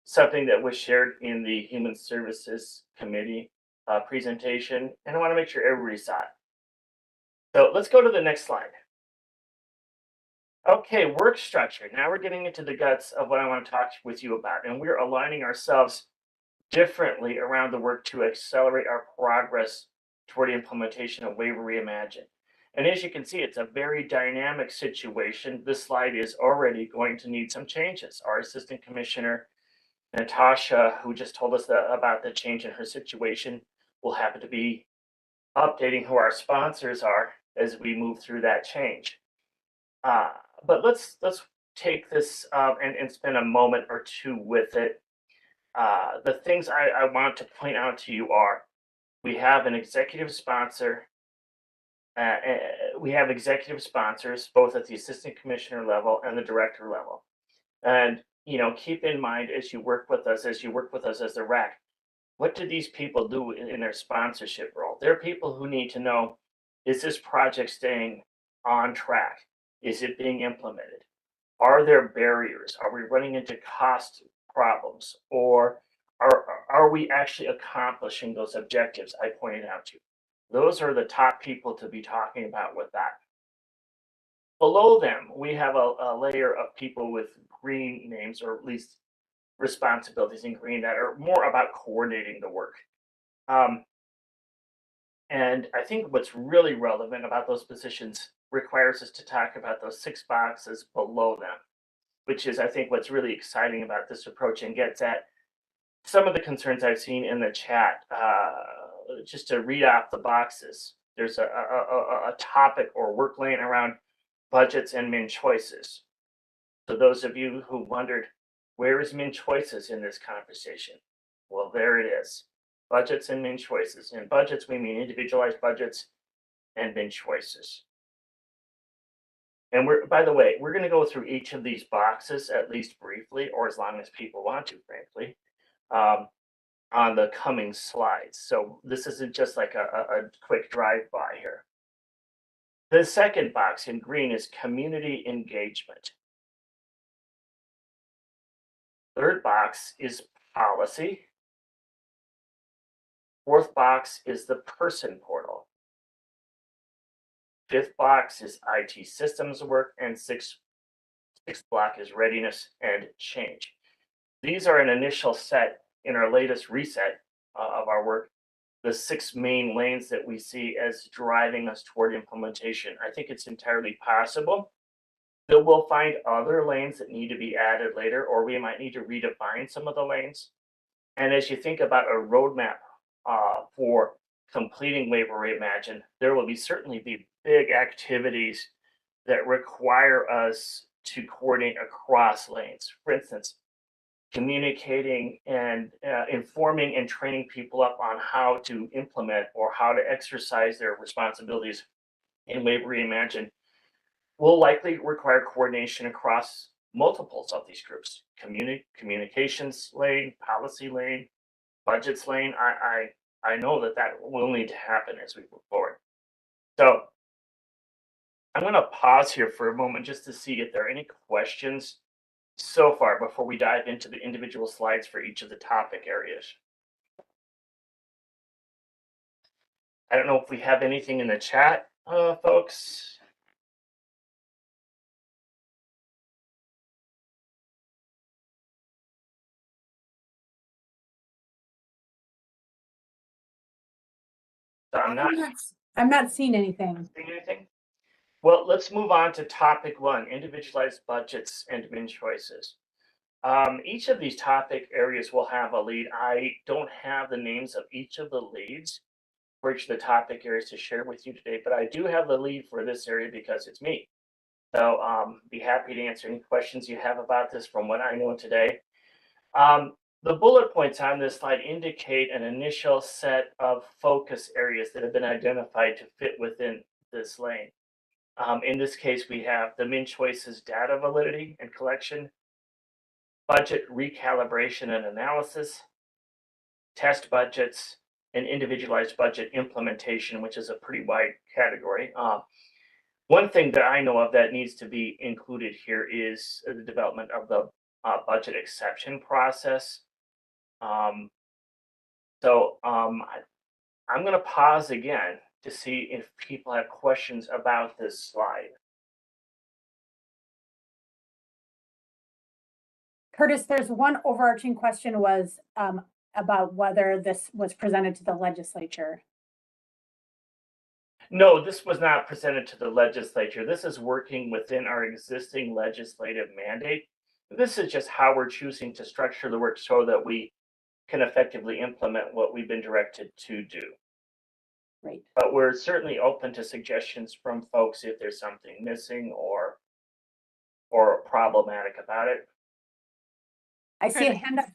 something that was shared in the Human Services Committee presentation, and I want to make sure everybody saw it. So let's go to the next slide. Okay, work structure. Now we're getting into the guts of what I want to talk with you about, and we're aligning ourselves differently around the work to accelerate our progress toward the implementation of Waiver Reimagine. And as you can see, it's a very dynamic situation. This slide is already going to need some changes. Our Assistant Commissioner, Natasha, who just told us about the change in her situation, will happen to be updating who our sponsors are as we move through that change. But let's take this and spend a moment or two with it. The things I want to point out to you are, we have an executive sponsor. We have executive sponsors both at the assistant commissioner level and the director level. And keep in mind as you work with us as the RAC, what do these people do in their sponsorship role? They're people who need to know, is this project staying on track? Is it being implemented? Are there barriers? Are we running into cost problems? Or are we actually accomplishing those objectives I pointed out to you? Those are the top people to be talking about with that. Below them, we have a layer of people with green names, or at least responsibilities in green, that are more about coordinating the work. And I think what's really relevant about those positions requires us to talk about those 6 boxes below them, which is, I think, what's really exciting about this approach and gets at some of the concerns I've seen in the chat. Just to read off the boxes, there's a topic or work lane around budgets and min choices. So those of you who wondered, where is min choices in this conversation? Well, there it is. Budgets and min choices. In budgets, we mean individualized budgets and min choices. And by the way, we're going to go through each of these boxes at least briefly, or as long as people want to, frankly, on the coming slides. So this isn't just like a quick drive-by here. The second box in green is community engagement. Third box is policy. Fourth box is the person portal. Fifth box is IT systems work, and sixth block is readiness and change. These are an initial set in our latest reset of our work, the 6 main lanes that we see as driving us toward implementation. I think it's entirely possible that we'll find other lanes that need to be added later, or we might need to redefine some of the lanes. And as you think about a roadmap for completing Waiver Reimagine, there will certainly be big activities that require us to coordinate across lanes. For instance, communicating and informing and training people up on how to implement or how to exercise their responsibilities in Waiver Reimagine will likely require coordination across multiples of these groups: communications lane, policy lane, budgets lane. I know that will need to happen as we move forward. So I'm going to pause here for a moment just to see if there are any questions so far before we dive into the individual slides for each of the topic areas. I don't know if we have anything in the chat, folks. So I'm not seeing anything. Well, let's move on to topic 1, individualized budgets and min choices. Each of these topic areas will have a lead. I don't have the names of each of the leads for each of the topic areas to share with you today, but I do have the lead for this area because it's me. So be happy to answer any questions you have about this from what I know today. The bullet points on this slide indicate an initial set of focus areas that have been identified to fit within this lane. In this case, we have the min choices data validity and collection, budget recalibration and analysis, test budgets, and individualized budget implementation, which is a pretty wide category. One thing that I know of that needs to be included here is the development of the budget exception process. Um, I'm going to pause again to see if people have questions about this slide. Curtis, there's one overarching question was about whether this was presented to the legislature. No, this was not presented to the legislature. This is working within our existing legislative mandate. This is just how we're choosing to structure the work so that we can effectively implement what we've been directed to do. Right. But we're certainly open to suggestions from folks if there's something missing or problematic about it. I see a hand up.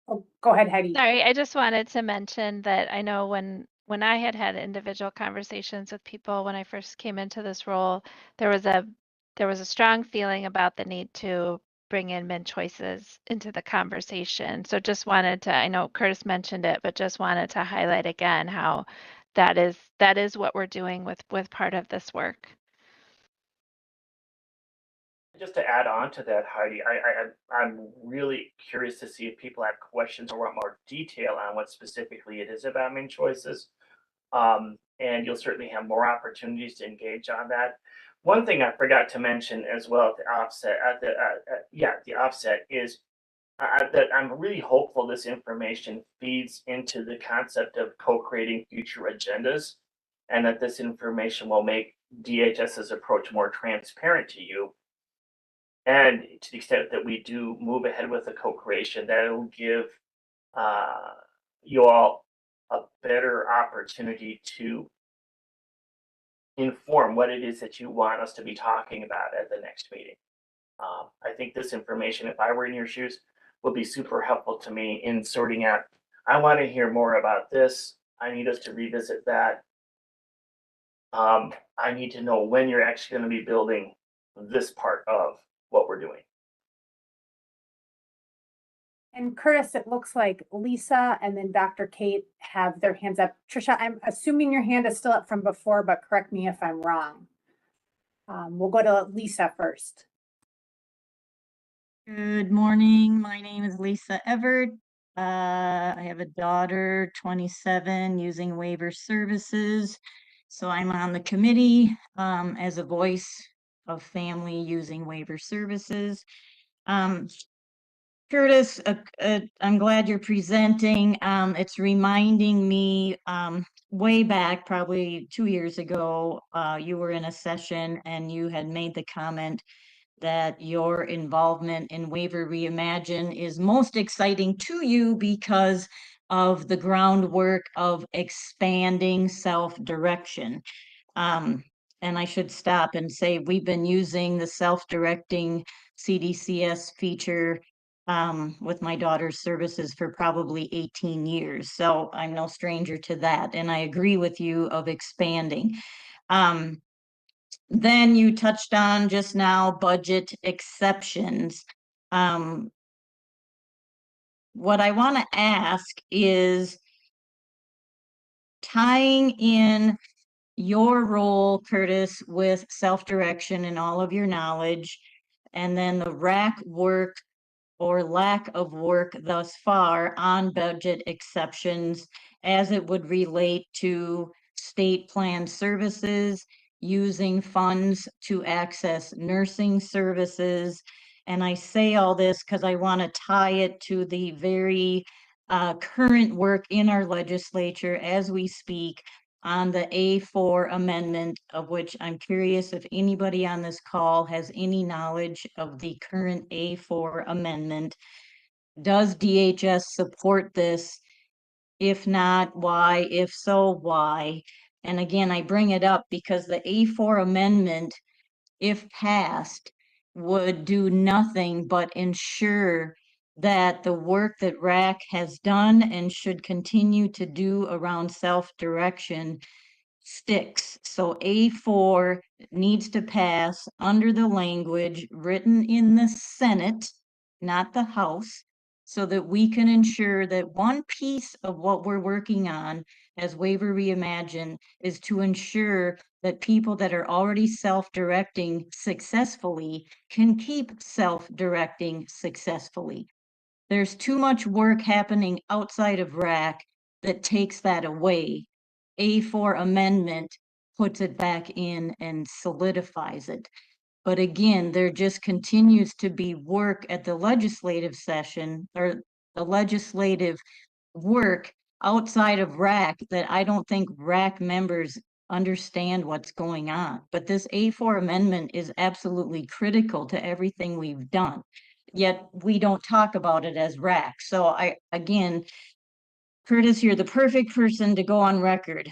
Oh, go ahead, Heidi. Sorry, I just wanted to mention that I know when I had individual conversations with people when I first came into this role, there was a strong feeling about the need to bring in min choices into the conversation. So just wanted to, I know Curtis mentioned it, but just wanted to highlight again how that is what we're doing with part of this work. Just to add on to that, Heidi, I'm really curious to see if people have questions or want more detail on what specifically it is about min choices. And you'll certainly have more opportunities to engage on that. One thing I forgot to mention as well at the offset is that I'm really hopeful this information feeds into the concept of co-creating future agendas, and that this information will make DHS's approach more transparent to you. And to the extent that we do move ahead with the co-creation, that will give you all a better opportunity to inform what it is that you want us to be talking about at the next meeting. I think this information, if I were in your shoes, would be super helpful to me in sorting out, I want to hear more about this. I need us to revisit that. I need to know when you're actually going to be building this part of what we're doing. And Curtis, it looks like Lisa and then Dr. Kate have their hands up. Trisha, I'm assuming your hand is still up from before, but correct me if I'm wrong. We'll go to Lisa first. Good morning. My name is Lisa Everett. I have a daughter, 27, using waiver services. So I'm on the committee as a voice of family using waiver services. Curtis, I'm glad you're presenting. It's reminding me way back, probably 2 years ago, you were in a session and you had made the comment that your involvement in Waiver Reimagine is most exciting to you because of the groundwork of expanding self-direction. And I should stop and say we've been using the self-directing CDCS feature with my daughter's services for probably 18 years. So I'm no stranger to that. And I agree with you of expanding. Then you touched on just now budget exceptions. What I want to ask is tying in your role, Curtis, with self-direction and all of your knowledge, and then the RAC work or lack of work thus far on budget exceptions as it would relate to state planned services, using funds to access nursing services. And I say all this because I want to tie it to the very current work in our legislature as we speak on the A4 amendment, of which I'm curious if anybody on this call has any knowledge of the current A4 amendment. Does DHS support this? If not, why? If so, why? And again, I bring it up because the A4 amendment, if passed, would do nothing but ensure that the work that RAC has done and should continue to do around self-direction sticks. So A4 needs to pass under the language written in the Senate, not the House. so that we can ensure that one piece of what we're working on as Waiver Reimagine is to ensure that people that are already self-directing successfully can keep self-directing successfully. There's too much work happening outside of RAC that takes that away. A4 amendment puts it back in and solidifies it. But again, there just continues to be work at the legislative session or the legislative work outside of RAC that I don't think RAC members understand what's going on. But this A4 amendment is absolutely critical to everything we've done. Yet we don't talk about it as RAC. So again, Curtis, you're the perfect person to go on record.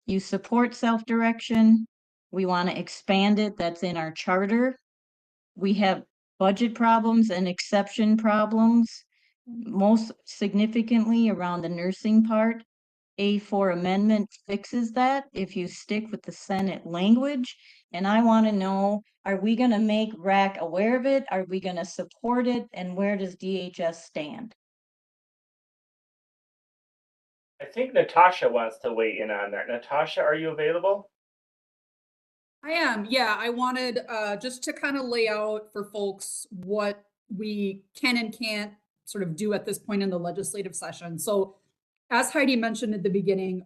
You support self-direction. We want to expand it. That's in our charter. We have budget problems and exception problems, most significantly around the nursing part. A4 amendment fixes that if you stick with the Senate language. And I want to know, are we going to make RAC aware of it? Are we going to support it? And where does DHS stand? I think Natasha wants to weigh in on that. Natasha, are you available? I am. Yeah, I wanted just to kind of lay out for folks what we can and can't sort of do at this point in the legislative session. So as Heidi mentioned at the beginning,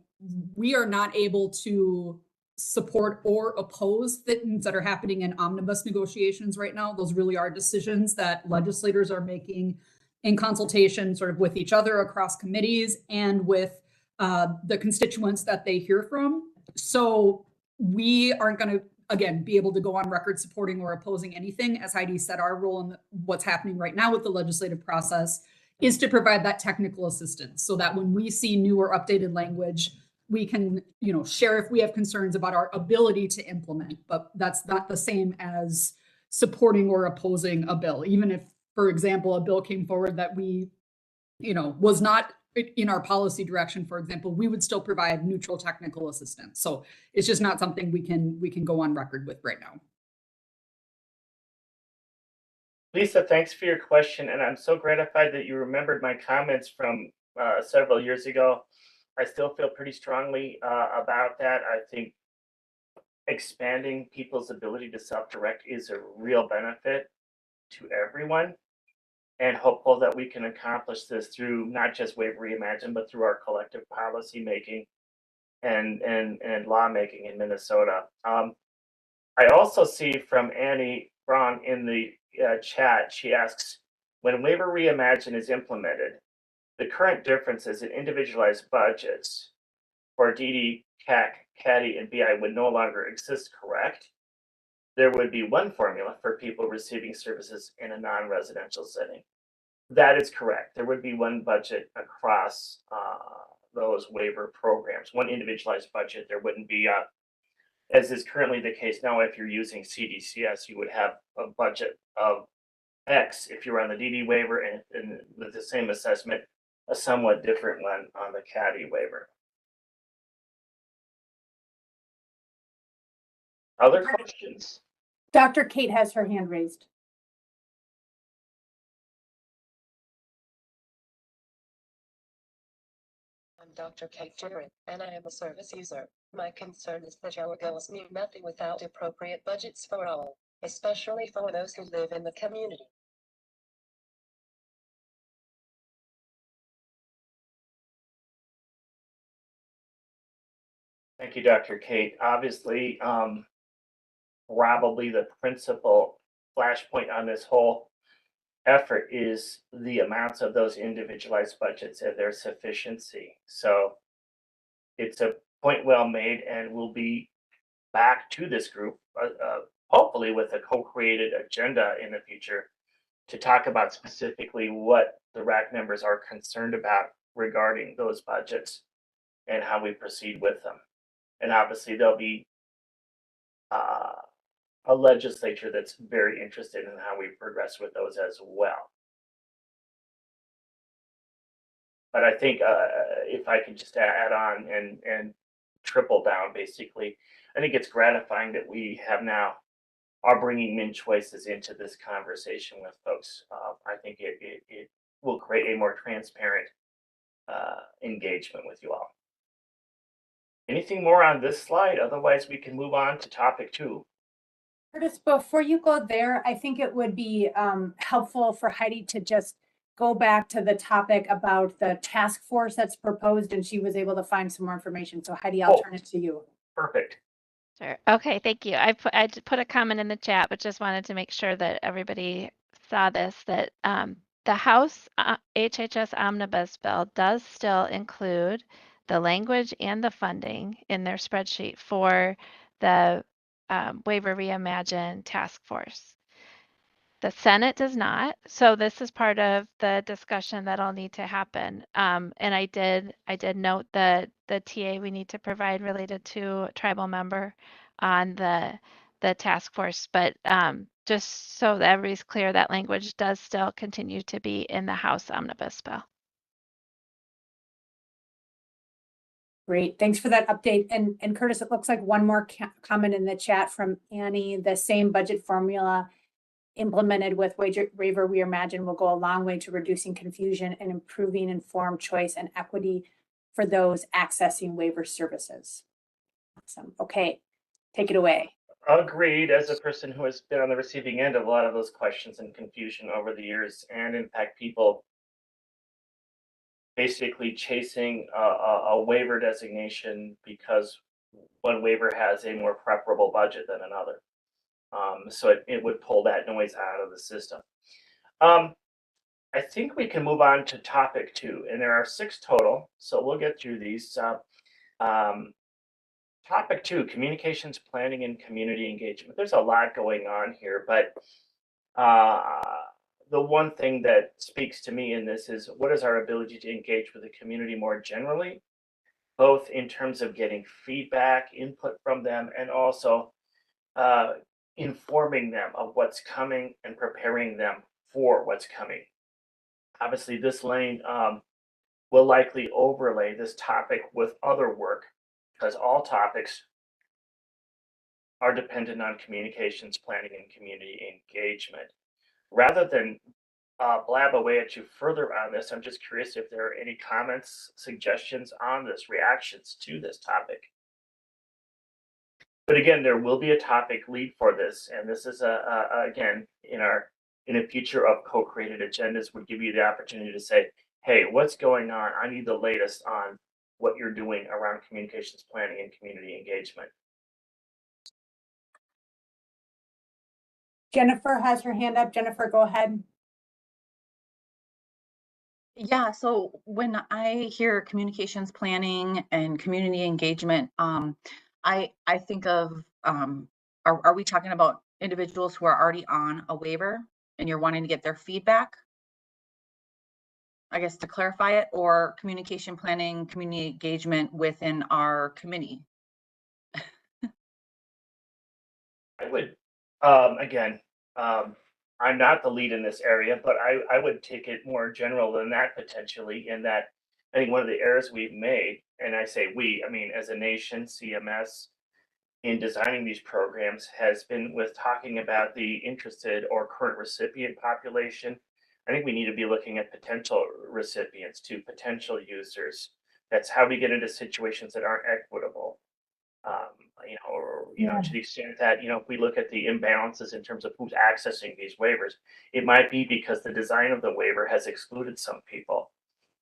we are not able to support or oppose things that are happening in omnibus negotiations right now. Those really are decisions that legislators are making in consultation sort of with each other across committees and with the constituents that they hear from. So we aren't going to, again, be able to go on record supporting or opposing anything. As Heidi said, our role in what's happening right now with the legislative process is to provide that technical assistance so that when we see new or updated language, we can, share if we have concerns about our ability to implement. But that's not the same as supporting or opposing a bill. Even if, for example, a bill came forward that we, was not in our policy direction, for example, we would still provide neutral technical assistance. So it's just not something we can go on record with right now. Lisa, thanks for your question, and I'm so gratified that you remembered my comments from several years ago. I still feel pretty strongly about that. I think expanding people's ability to self-direct is a real benefit to everyone, and hopeful that we can accomplish this through not just Waiver Reimagine, but through our collective policy making and lawmaking in Minnesota. I also see from Annie Braun in the chat, she asks, when Waiver Reimagine is implemented, the current differences in individualized budgets for DD, CAC, CADI, and BI would no longer exist, correct? There would be one formula for people receiving services in a non-residential setting. That is correct. There would be one budget across those waiver programs, one individualized budget. There wouldn't be, as is currently the case now, if you're using CDCS, you would have a budget of X. If you're on the DD waiver and with the same assessment, a somewhat different one on the CADI waiver. Other questions? Dr. Kate has her hand raised. I'm Dr. Kate Jittering, and I am a service user. My concern is that our goals mean nothing without appropriate budgets for all, especially for those who live in the community. Thank you, Dr. Kate. Obviously, probably the principal flashpoint on this whole effort is the amounts of those individualized budgets and their sufficiency. So it's a point well made, and we'll be back to this group, hopefully with a co-created agenda in the future to talk about specifically what the RAC members are concerned about regarding those budgets and how we proceed with them. And obviously there'll be a legislature that's very interested in how we progress with those as well. But I think if I can just add on and triple down, basically, I think it's gratifying that we have now are bringing in choices into this conversation with folks. I think it will create a more transparent engagement with you all. Anything more on this slide? Otherwise, we can move on to topic 2. Curtis, before you go there, I think it would be helpful for Heidi to just go back to the topic about the task force that's proposed, and she was able to find some more information. So Heidi, I'll turn it to you. Perfect. Sure. Okay, thank you. I put a comment in the chat, but just wanted to make sure that everybody saw this, that the House HHS Omnibus Bill does still include the language and the funding in their spreadsheet for the Waiver Reimagine task force. The Senate does not. So this is part of the discussion that'll need to happen. And I did note the TA we need to provide related to a tribal member on the task force. But just so that everybody's clear, that language does still continue to be in the House Omnibus Bill. Great, thanks for that update. And Curtis, it looks like one more comment in the chat from Annie. The same budget formula implemented with Waiver Reimagine will go a long way to reducing confusion and improving informed choice and equity for those accessing waiver services. Awesome. Okay, take it away. Agreed. As a person who has been on the receiving end of a lot of those questions and confusion over the years, and in fact, people basically chasing a waiver designation because one waiver has a more preferable budget than another. So it would pull that noise out of the system. I think we can move on to topic 2, and there are 6 total, so we'll get through these. Topic 2, communications planning and community engagement. There's a lot going on here, but the one thing that speaks to me in this is what is our ability to engage with the community more generally, both in terms of getting feedback, input from them, and also informing them of what's coming and preparing them for what's coming. Obviously, this lane will likely overlay this topic with other work because all topics are dependent on communications planning and community engagement. Rather than blab away at you further on this, I'm just curious if there are any comments, suggestions on this, reactions to this topic. But again, there will be a topic lead for this, and this is again in a future of co-created agendas would give you the opportunity to say, hey, what's going on? I need the latest on what you're doing around communications planning and community engagement. Jennifer has her hand up. Jennifer, go ahead. Yeah, so when I hear communications planning and community engagement, I think of, are we talking about individuals who are already on a waiver and you're wanting to get their feedback? I guess to clarify it, or communication planning, community engagement within our committee? I would, again, I'm not the lead in this area, but I would take it more general than that potentially, in that I think one of the errors we've made, and I say we, I mean, as a nation, CMS, in designing these programs has been with talking about the interested or current recipient population. I think we need to be looking at potential recipients too, potential users. That's how we get into situations that aren't equitable. To the extent that, if we look at the imbalances in terms of who's accessing these waivers, it might be because the design of the waiver has excluded some people.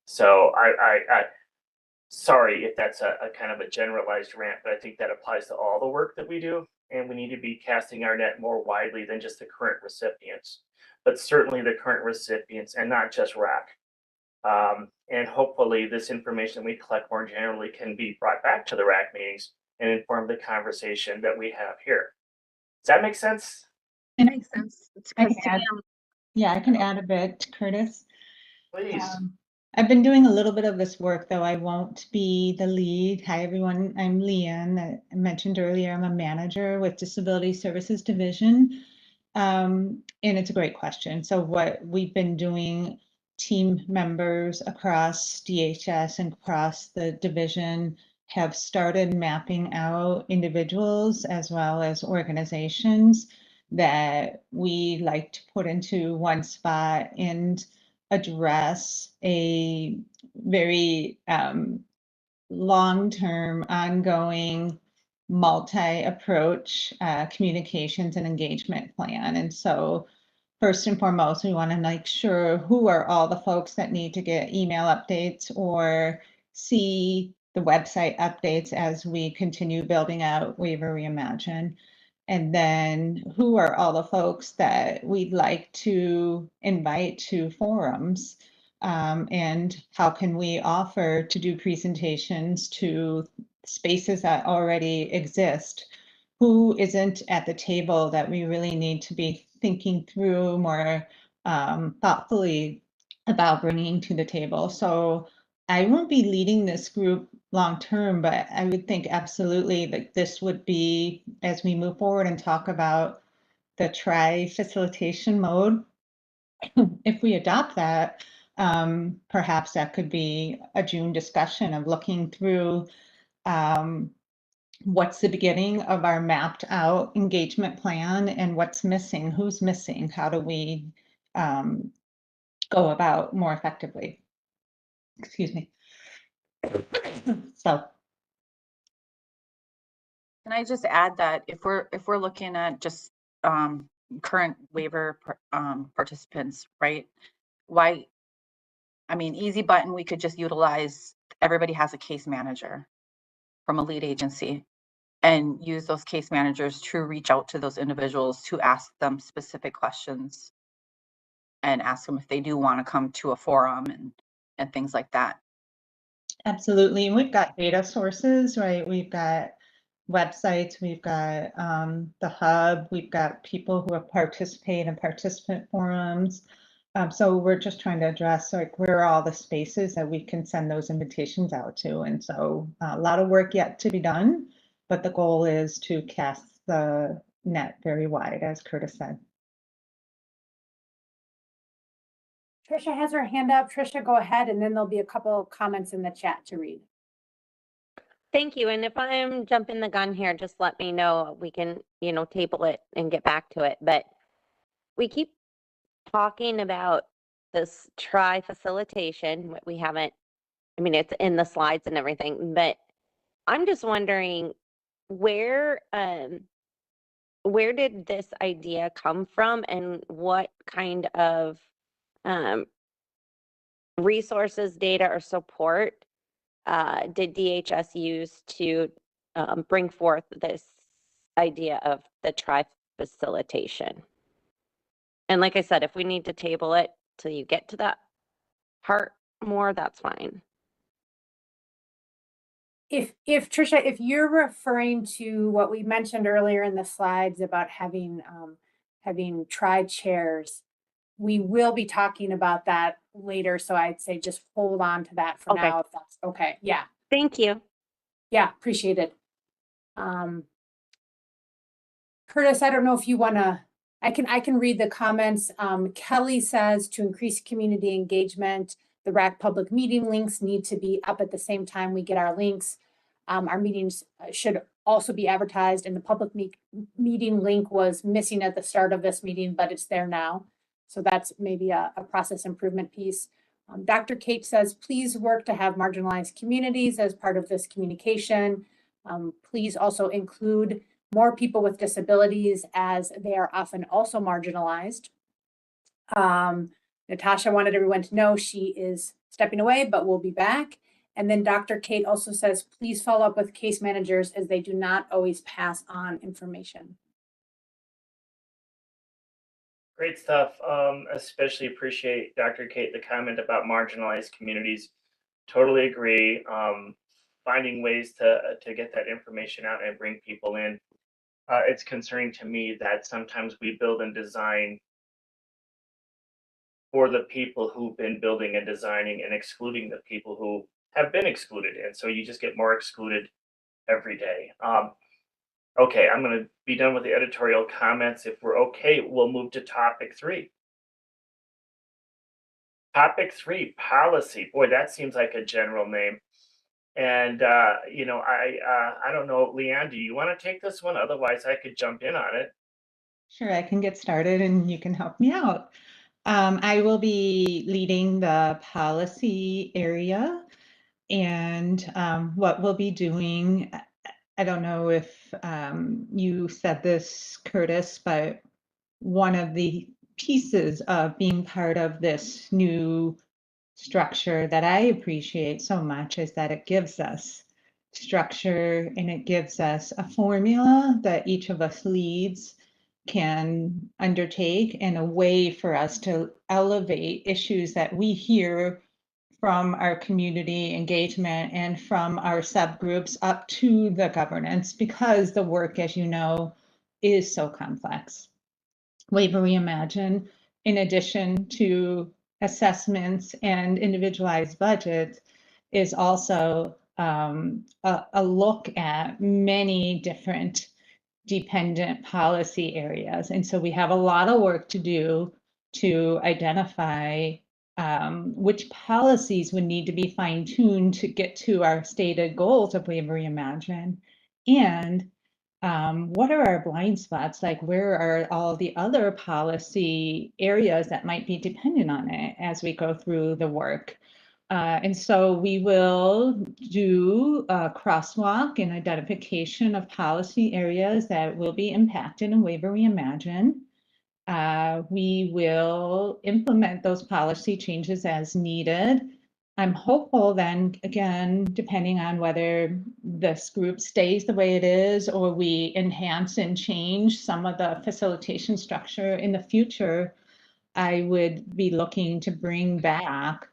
So I sorry if that's a kind of a generalized rant, but I think that applies to all the work that we do. And we need to be casting our net more widely than just the current recipients, but certainly the current recipients and not just RAC. And hopefully this information we collect more generally can be brought back to the RAC meetings and inform the conversation that we have here. Does that make sense? It makes sense. I can add a bit, Curtis. Please. I've been doing a little bit of this work, though I won't be the lead. Hi, everyone. I'm Leanne. I mentioned earlier I'm a manager with Disability Services Division. And it's a great question. So what we've been doing, team members across DHS and across the division have started mapping out individuals as well as organizations that we like to put into one spot and address a very long-term, ongoing, multi-approach communications and engagement plan. And so first and foremost, we want to make sure who are all the folks that need to get email updates or see the website updates as we continue building out Waiver Reimagine. And then who are all the folks that we'd like to invite to forums, and how can we offer to do presentations to spaces that already exist? Who isn't at the table that we really need to be thinking through more thoughtfully about bringing to the table? So I won't be leading this group long term, but I would think absolutely that this would be, as we move forward and talk about the facilitation mode, if we adopt that, perhaps that could be a June discussion of looking through what's the beginning of our mapped out engagement plan and what's missing, who's missing, how do we go about more effectively. Excuse me. So. Can I just add that if we're looking at just current waiver participants, right? Why? I mean, easy button, we could just utilize, everybody has a case manager from a lead agency and use those case managers to reach out to those individuals to ask them specific questions and ask them if they do want to come to a forum and things like that. Absolutely. And we've got data sources, right? We've got websites, we've got the hub, we've got people who have participated in participant forums. So we're just trying to address like where are all the spaces that we can send those invitations out to. And so a lot of work yet to be done, but the goal is to cast the net very wide, as Curtis said. Trisha has her hand up. Trisha, go ahead, and then there'll be a couple of comments in the chat to read. Thank you. And if I'm jumping the gun here, just let me know. We can, table it and get back to it. But we keep talking about this facilitation. We haven't, it's in the slides and everything, but I'm just wondering where did this idea come from and what kind of resources, data, or support did DHS use to bring forth this idea of the facilitation? And like I said, if we need to table it till you get to that part more, that's fine. If Trisha, if you're referring to what we mentioned earlier in the slides about having tri-chairs, we will be talking about that later. So I'd say just hold on to that for now, if that's okay. Yeah. Thank you. Yeah, appreciate it. Curtis, I don't know if you want to, I can read the comments. Kelly says to increase community engagement, the RAC public meeting links need to be up at the same time we get our links. Our meetings should also be advertised, and the public meeting link was missing at the start of this meeting, but it's there now. So that's maybe a process improvement piece. Dr. Kate says, please work to have marginalized communities as part of this communication. Please also include more people with disabilities, as they are often also marginalized. Natasha wanted everyone to know she is stepping away, but will be back. And then Dr. Kate also says, please follow up with case managers as they do not always pass on information. Great stuff. Especially appreciate, Dr. Kate, the comment about marginalized communities. Totally agree. Finding ways to get that information out and bring people in. It's concerning to me that sometimes we build and design for the people who've been building and designing and excluding the people who have been excluded. And so you just get more excluded every day. Okay, I'm going to be done with the editorial comments. If we're okay, we'll move to topic 3. Topic 3, policy. Boy, that seems like a general name. And, I don't know, Leanne, do you want to take this one? Otherwise, I could jump in on it. Sure, I can get started and you can help me out. I will be leading the policy area, and what we'll be doing, I don't know if you said this, Curtis, but one of the pieces of being part of this new structure that I appreciate so much is that it gives us structure and it gives us a formula that each of us leads can undertake, and a way for us to elevate issues that we hear from our community engagement and from our subgroups up to the governance, because the work, as you know, is so complex. Waiver Reimagine, in addition to assessments and individualized budgets, is also a look at many different dependent policy areas. And so we have a lot of work to do to identify which policies would need to be fine-tuned to get to our stated goals of Waiver Reimagine, and what are our blind spots? Like, where are all the other policy areas that might be dependent on it as we go through the work? And so we will do a crosswalk and identification of policy areas that will be impacted in Waiver Reimagine. We will implement those policy changes as needed. I'm hopeful then, again, depending on whether this group stays the way it is or we enhance and change some of the facilitation structure in the future, I would be looking to bring back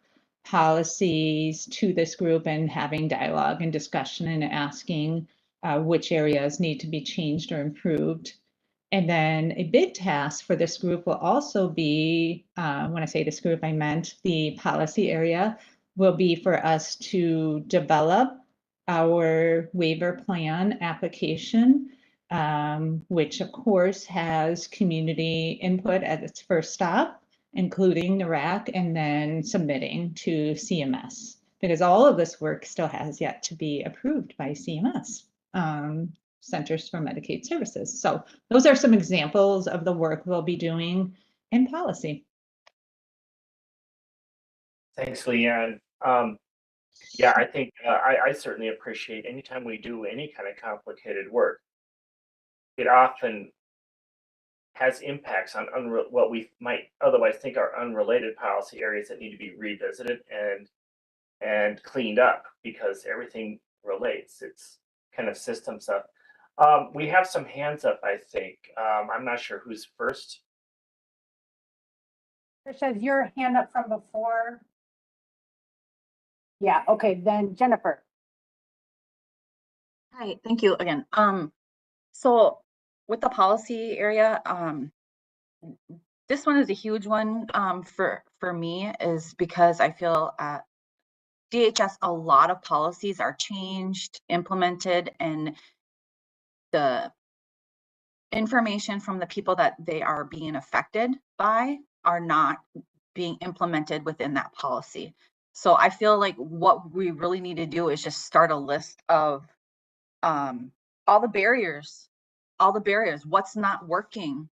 policies to this group and having dialogue and discussion and asking which areas need to be changed or improved. And then a big task for this group will also be, when I say this group, I meant the policy area, will be for us to develop our waiver plan application, which of course has community input at its first stop, including the RAC, and then submitting to CMS, because all of this work still has yet to be approved by CMS. Centers for Medicaid Services. So those are some examples of the work we'll be doing in policy. Thanks, Leanne. Yeah, I think I certainly appreciate anytime we do any kind of complicated work. It often has impacts on what we might otherwise think are unrelated policy areas that need to be revisited and cleaned up, because everything relates. It's kind of system stuff. We have some hands up, I think. I'm not sure who's first. Tricia, is your hand up from before? Yeah, okay, then Jennifer. Hi, thank you again. So with the policy area, this one is a huge one for me, is because I feel at DHS a lot of policies are changed, implemented, and the information from the people that they are being affected by are not being implemented within that policy. So I feel like what we really need to do is just start a list of all the barriers, what's not working.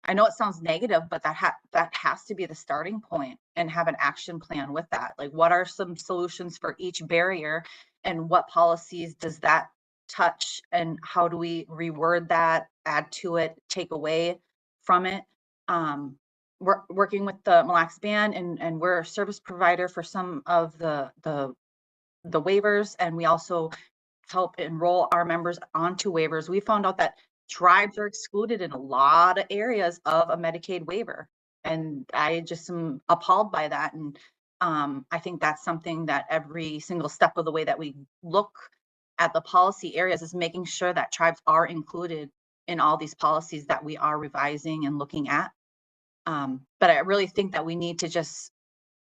I know it sounds negative, but that has to be the starting point, and have an action plan with that. Like, what are some solutions for each barrier, and what policies does that touch, and how do we reword that, add to it, take away from it? We're working with the Mille Lacs Band, and we're a service provider for some of the waivers, and we also help enroll our members onto waivers. We found out that tribes are excluded in a lot of areas of a Medicaid waiver, and I just am appalled by that. And I think that's something that every single step of the way that we look at the policy areas is making sure that tribes are included in all these policies that we are revising and looking at. But I really think that we need to just,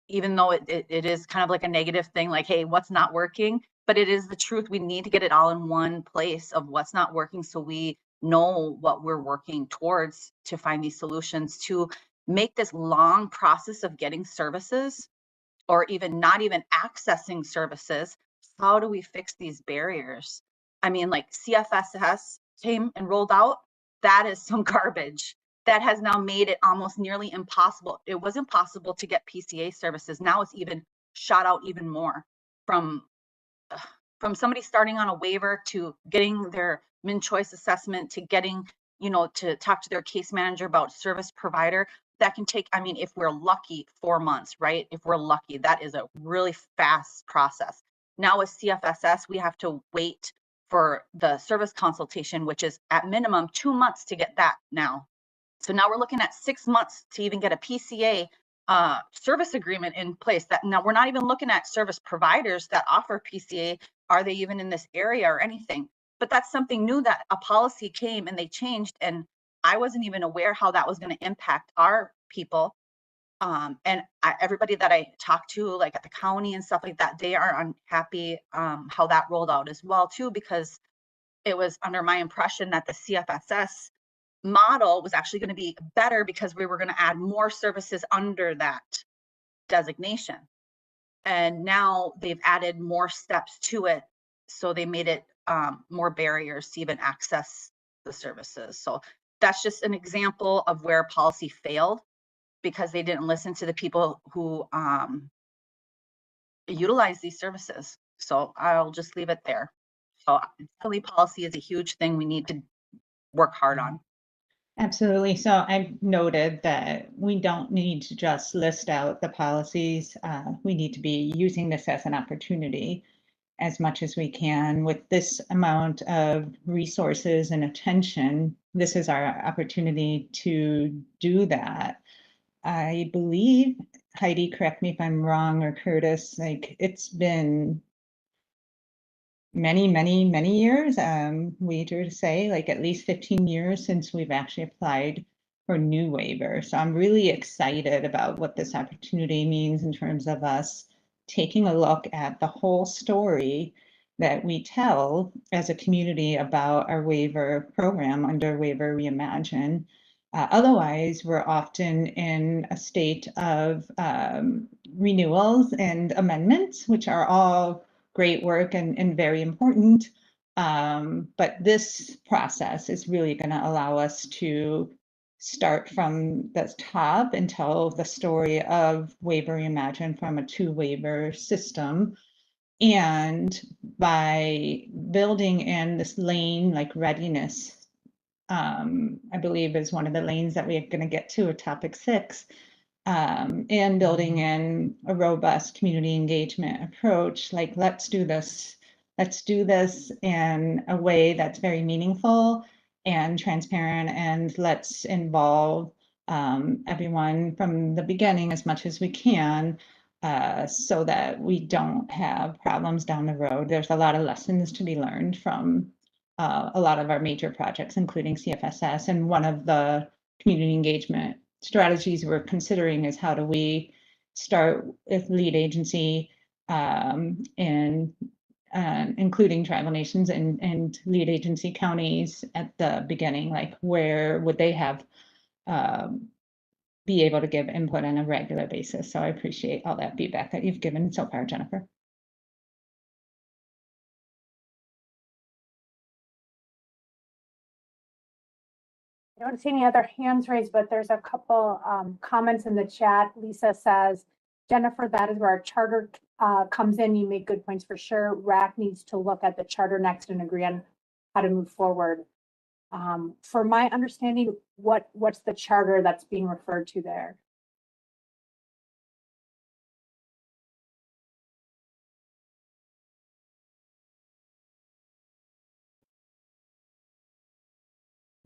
even though it is kind of like a negative thing, like, hey, what's not working? But it is the truth. We need to get it all in one place of what's not working, so we know what we're working towards to find these solutions to make this long process of getting services, or even not even accessing services. How do we fix these barriers? I mean, like CFSS came and rolled out. That is some garbage. that has now made it almost nearly impossible. It was impossible to get PCA services. Now it's even shot out even more from somebody starting on a waiver to getting their min choice assessment to getting, to talk to their case manager about service provider. That can take, I mean, if we're lucky, 4 months, right? If we're lucky, that is a really fast process. Now with CFSS, we have to wait for the service consultation, which is at minimum 2 months to get that now. So now we're looking at 6 months to even get a PCA service agreement in place. That now we're not even looking at service providers that offer PCA. Are they even in this area or anything? But that's something new that a policy came and they changed, and I wasn't even aware how that was going to impact our people. And everybody that I talked to, like at the county and stuff like that, they are unhappy how that rolled out as well too, because it was under my impression that the CFSS model was actually going to be better because we were going to add more services under that designation. And now they've added more steps to it. So they made it more barriers to even access the services. So that's just an example of where policy failed because they didn't listen to the people who utilize these services. So I'll just leave it there. So definitely policy is a huge thing we need to work hard on. Absolutely. So I've noted that we don't need to just list out the policies. We need to be using this as an opportunity as much as we can. With this amount of resources and attention, this is our opportunity to do that. I believe, Heidi, correct me if I'm wrong, or Curtis, like it's been many years, wager to say, like at least 15 years since we've actually applied for new waiver. So I'm really excited about what this opportunity means in terms of us taking a look at the whole story that we tell as a community about our waiver program under Waiver Reimagine. Otherwise, we're often in a state of renewals and amendments, which are all great work and very important. But this process is really going to allow us to start from the top and tell the story of Waiver Reimagine from a 2-waiver system. And by building in this lane like readiness, I believe is one of the lanes that we're going to get to, topic 6, and building in a robust community engagement approach, like let's do this in a way that's very meaningful and transparent, and let's involve everyone from the beginning as much as we can, so that we don't have problems down the road. There's a lot of lessons to be learned from a lot of our major projects, including CFSS, and one of the community engagement strategies we're considering is how do we start with lead agency and including tribal nations and lead agency counties at the beginning, like where would they have be able to give input on a regular basis. So I appreciate all that feedback that you've given so far, Jennifer. I don't see any other hands raised, but there's a couple comments in the chat. Lisa says, Jennifer, that is where our charter comes in. You make good points for sure. RAC needs to look at the charter next and agree on how to move forward. For my understanding, what's the charter that's being referred to there?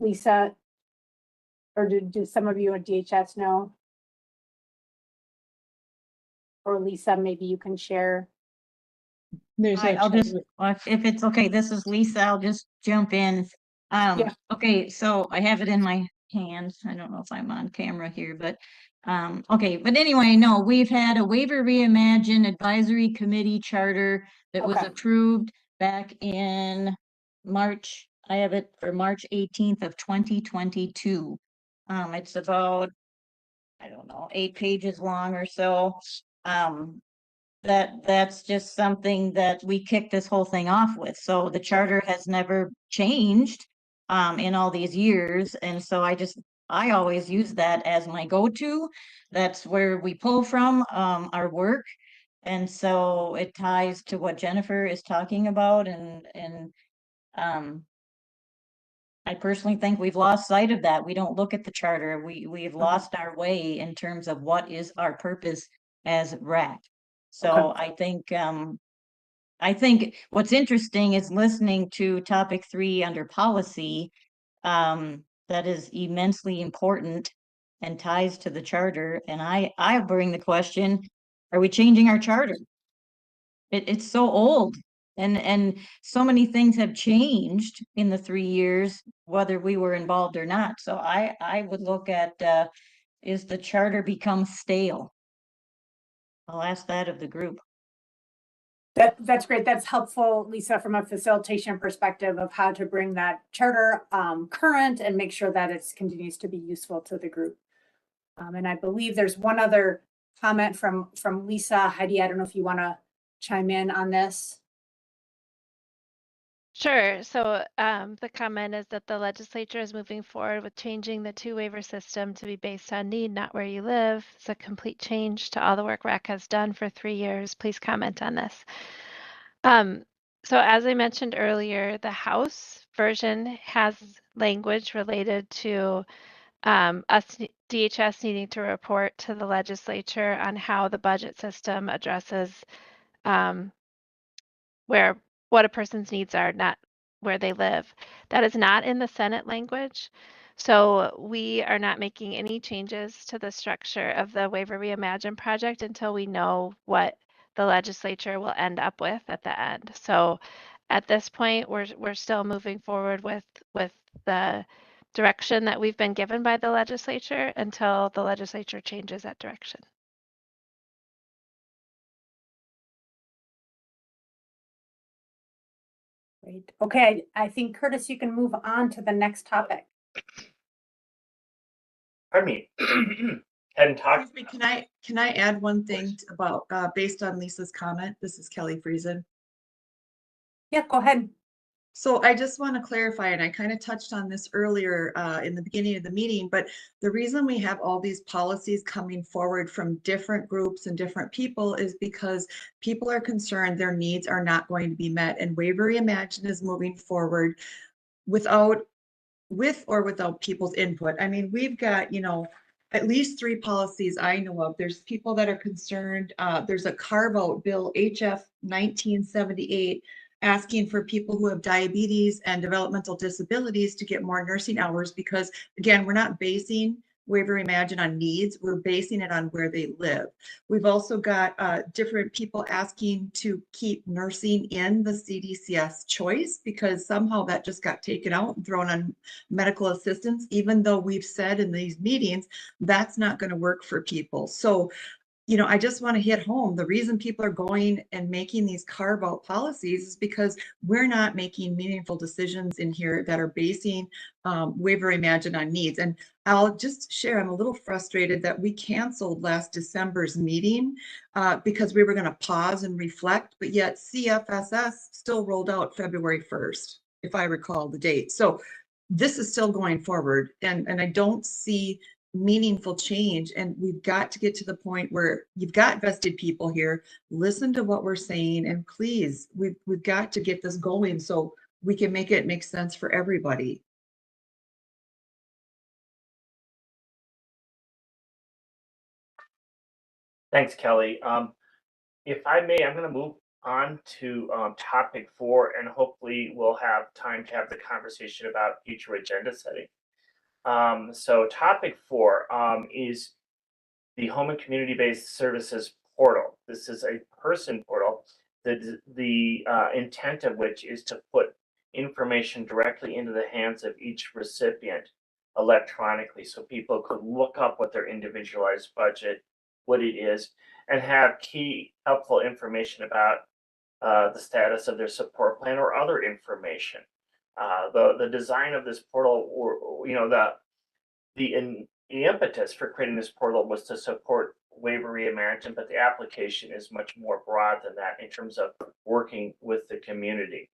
Lisa, or do some of you at DHS know? Or Lisa, maybe you can share. There's I'll just, if it's okay, this is Lisa, I'll just jump in. Yeah. Okay, so I have it in my hands. I don't know if I'm on camera here, but okay, but anyway, no, we've had a Waiver Reimagine Advisory Committee charter that was Okay. approved back in March. I have it for March 18th of 2022. It's about, I don't know, 8 pages long or so. That's just something that we kicked this whole thing off with. So the charter has never changed in all these years. And so I just I always use that as my go-to. That's where we pull from, our work. And so it ties to what Jennifer is talking about um, I personally think we've lost sight of that. We don't look at the charter. We've lost our way in terms of what is our purpose as RAC. So I think what's interesting is listening to topic 3 under policy, that is immensely important and ties to the charter. And I bring the question, are we changing our charter? It's so old and so many things have changed in the 3 years, whether we were involved or not. So I would look at, is the charter become stale? I'll ask that of the group. That's great. That's helpful, Lisa, from a facilitation perspective of how to bring that charter current and make sure that it continues to be useful to the group. And I believe there's one other comment from Lisa. Heidi, I don't know if you want to chime in on this. Sure. So the comment is that the legislature is moving forward with changing the 2-waiver system to be based on need, not where you live. It's a complete change to all the work RAC has done for 3 years. Please comment on this. So as I mentioned earlier, the House version has language related to DHS needing to report to the legislature on how the budget system addresses what a person's needs are, not where they live. That is not in the Senate language. So we are not making any changes to the structure of the Waiver Reimagine project until we know what the legislature will end up with at the end. So at this point, we're still moving forward with the direction that we've been given by the legislature until the legislature changes that direction. Great. Okay, I think Curtis, you can move on to the next topic. Pardon me. Hadn't talked. Excuse me, can I add one thing about, based on Lisa's comment? This is Kelly Friesen. Yeah, go ahead. So I just want to clarify, and I kind of touched on this earlier in the beginning of the meeting, but the reason we have all these policies coming forward from different groups and different people is because people are concerned their needs are not going to be met, and Waiver Reimagine is moving forward with or without people's input. I mean, we've got, at least 3 policies I know of. There's people that are concerned. There's a carve-out bill, HF 1978, asking for people who have diabetes and developmental disabilities to get more nursing hours because, again, we're not basing Waiver Reimagine on needs, we're basing it on where they live. We've also got different people asking to keep nursing in the CDCS choice because somehow that just got taken out and thrown on medical assistance, even though we've said in these meetings that's not going to work for people. So I just want to hit home. The reason people are going and making these carve-out policies is because we're not making meaningful decisions in here that are basing Waiver Reimagine on needs. And I'll just share, I'm a little frustrated that we canceled last December's meeting because we were going to pause and reflect, but yet CFSS still rolled out February 1st, if I recall the date. So this is still going forward, and I don't see meaningful change, and we've got to get to the point where you've got vested people here. Listen to what we're saying, and please, we've got to get this going so we can make it make sense for everybody. Thanks, Kelly. If I may, I'm going to move on to topic 4, and hopefully we'll have time to have the conversation about future agenda setting. So topic 4 is the Home and Community-Based Services Portal. This is a person portal. The intent of which is to put information directly into the hands of each recipient electronically, so people could look up what their individualized budget, what it is, and have key helpful information about the status of their support plan or other information. The design of this portal, or the impetus for creating this portal was to support Waiver Reimagine, but the application is much more broad than that in terms of working with the community.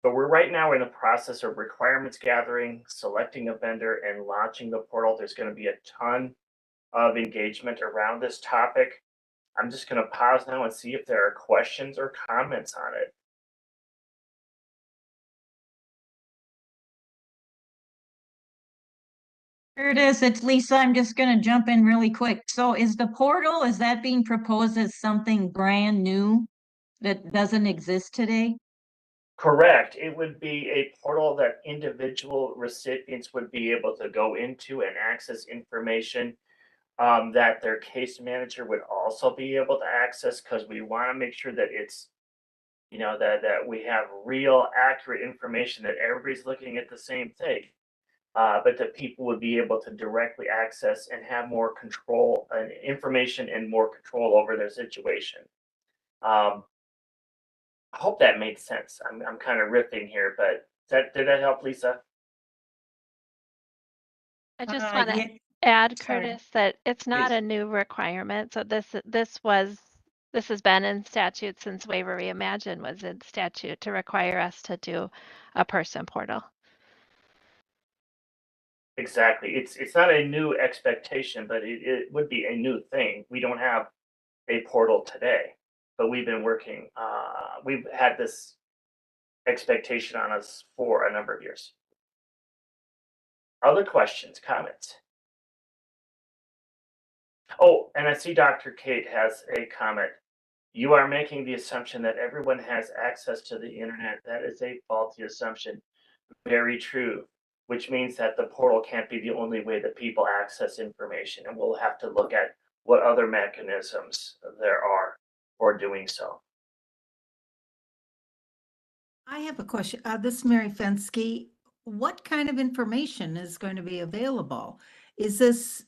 But we're right now in the process of requirements gathering, selecting a vendor, and launching the portal. There's going to be a ton of engagement around this topic. I'm just going to pause now and see if there are questions or comments on it. Curtis, it's Lisa. I'm just going to jump in really quick. So is the portal, is that being proposed as something brand new that doesn't exist today? Correct. It would be a portal that individual recipients would be able to go into and access information that their case manager would also be able to access, because we want to make sure that it's, you know, that we have real accurate information, that everybody's looking at the same thing. But that people would be able to directly access and have more control and information and more control over their situation. I hope that made sense. I'm kind of riffing here, but did that help, Lisa? I just want to Yeah, add, sorry. Curtis, that it's not Please. a new requirement. So this has been in statute since Waiver Reimagine was in statute to require us to do a person portal. Exactly. It's not a new expectation, but it would be a new thing. We don't have a portal today, but we've been working. We've had this expectation on us for a number of years. Other questions, comments? Oh, and I see Dr. Kate has a comment. You are making the assumption that everyone has access to the internet. That is a faulty assumption. Very true, which means that the portal can't be the only way that people access information, and we'll have to look at what other mechanisms there are for doing so. I have a question. This is Mary Fensky. What kind of information is going to be available? Is this,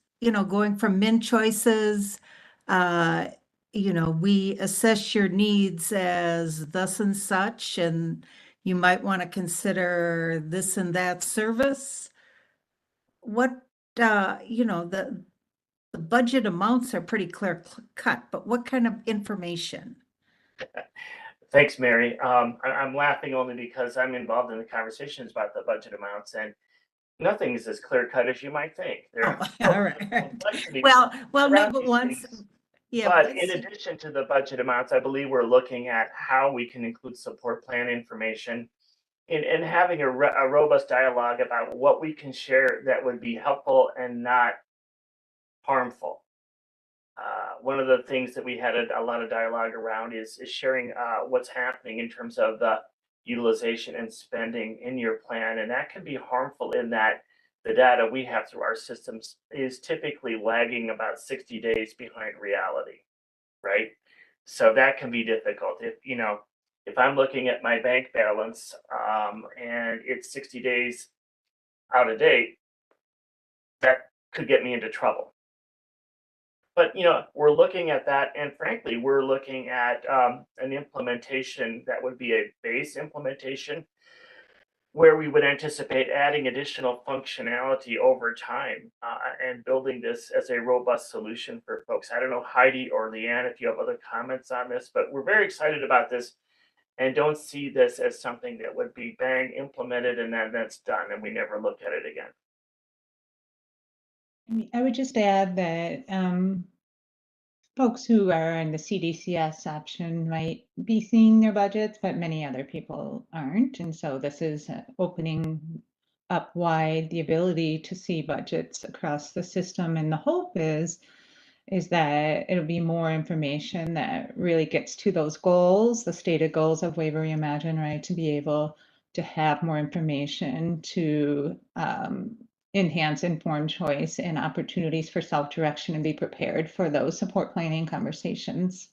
going from min choices? We assess your needs as thus and such, and you might want to consider this and that service. What, the budget amounts are pretty clear cut, but what kind of information? Thanks, Mary. I'm laughing only because I'm involved in the conversations about the budget amounts, and nothing is as clear cut as you might think. There are All right. complexity Well, no, around but these once, things. yeah. But but in addition to the budget amounts, I believe we're looking at how we can include support plan information and having a robust dialogue about what we can share that would be helpful and not harmful. One of the things that we had a lot of dialogue around is sharing what's happening in terms of the utilization and spending in your plan. And that can be harmful in that the data we have through our systems is typically lagging about 60 days behind reality, right? So that can be difficult. If I'm looking at my bank balance and it's 60 days out of date, that could get me into trouble. But we're looking at that, and frankly, we're looking at an implementation that would be a base implementation where we would anticipate adding additional functionality over time and building this as a robust solution for folks. I don't know, Heidi or Leanne, if you have other comments on this, but we're very excited about this and don't see this as something that would be bang implemented and then that's done and we never look at it again. I would just add that folks who are in the CDCS option might be seeing their budgets, but many other people aren't. And so this is opening up wide the ability to see budgets across the system. And the hope is that it'll be more information that really gets to those goals, the stated goals of Waiver Reimagine, right? To be able to have more information to enhance informed choice and opportunities for self-direction and be prepared for those support planning conversations.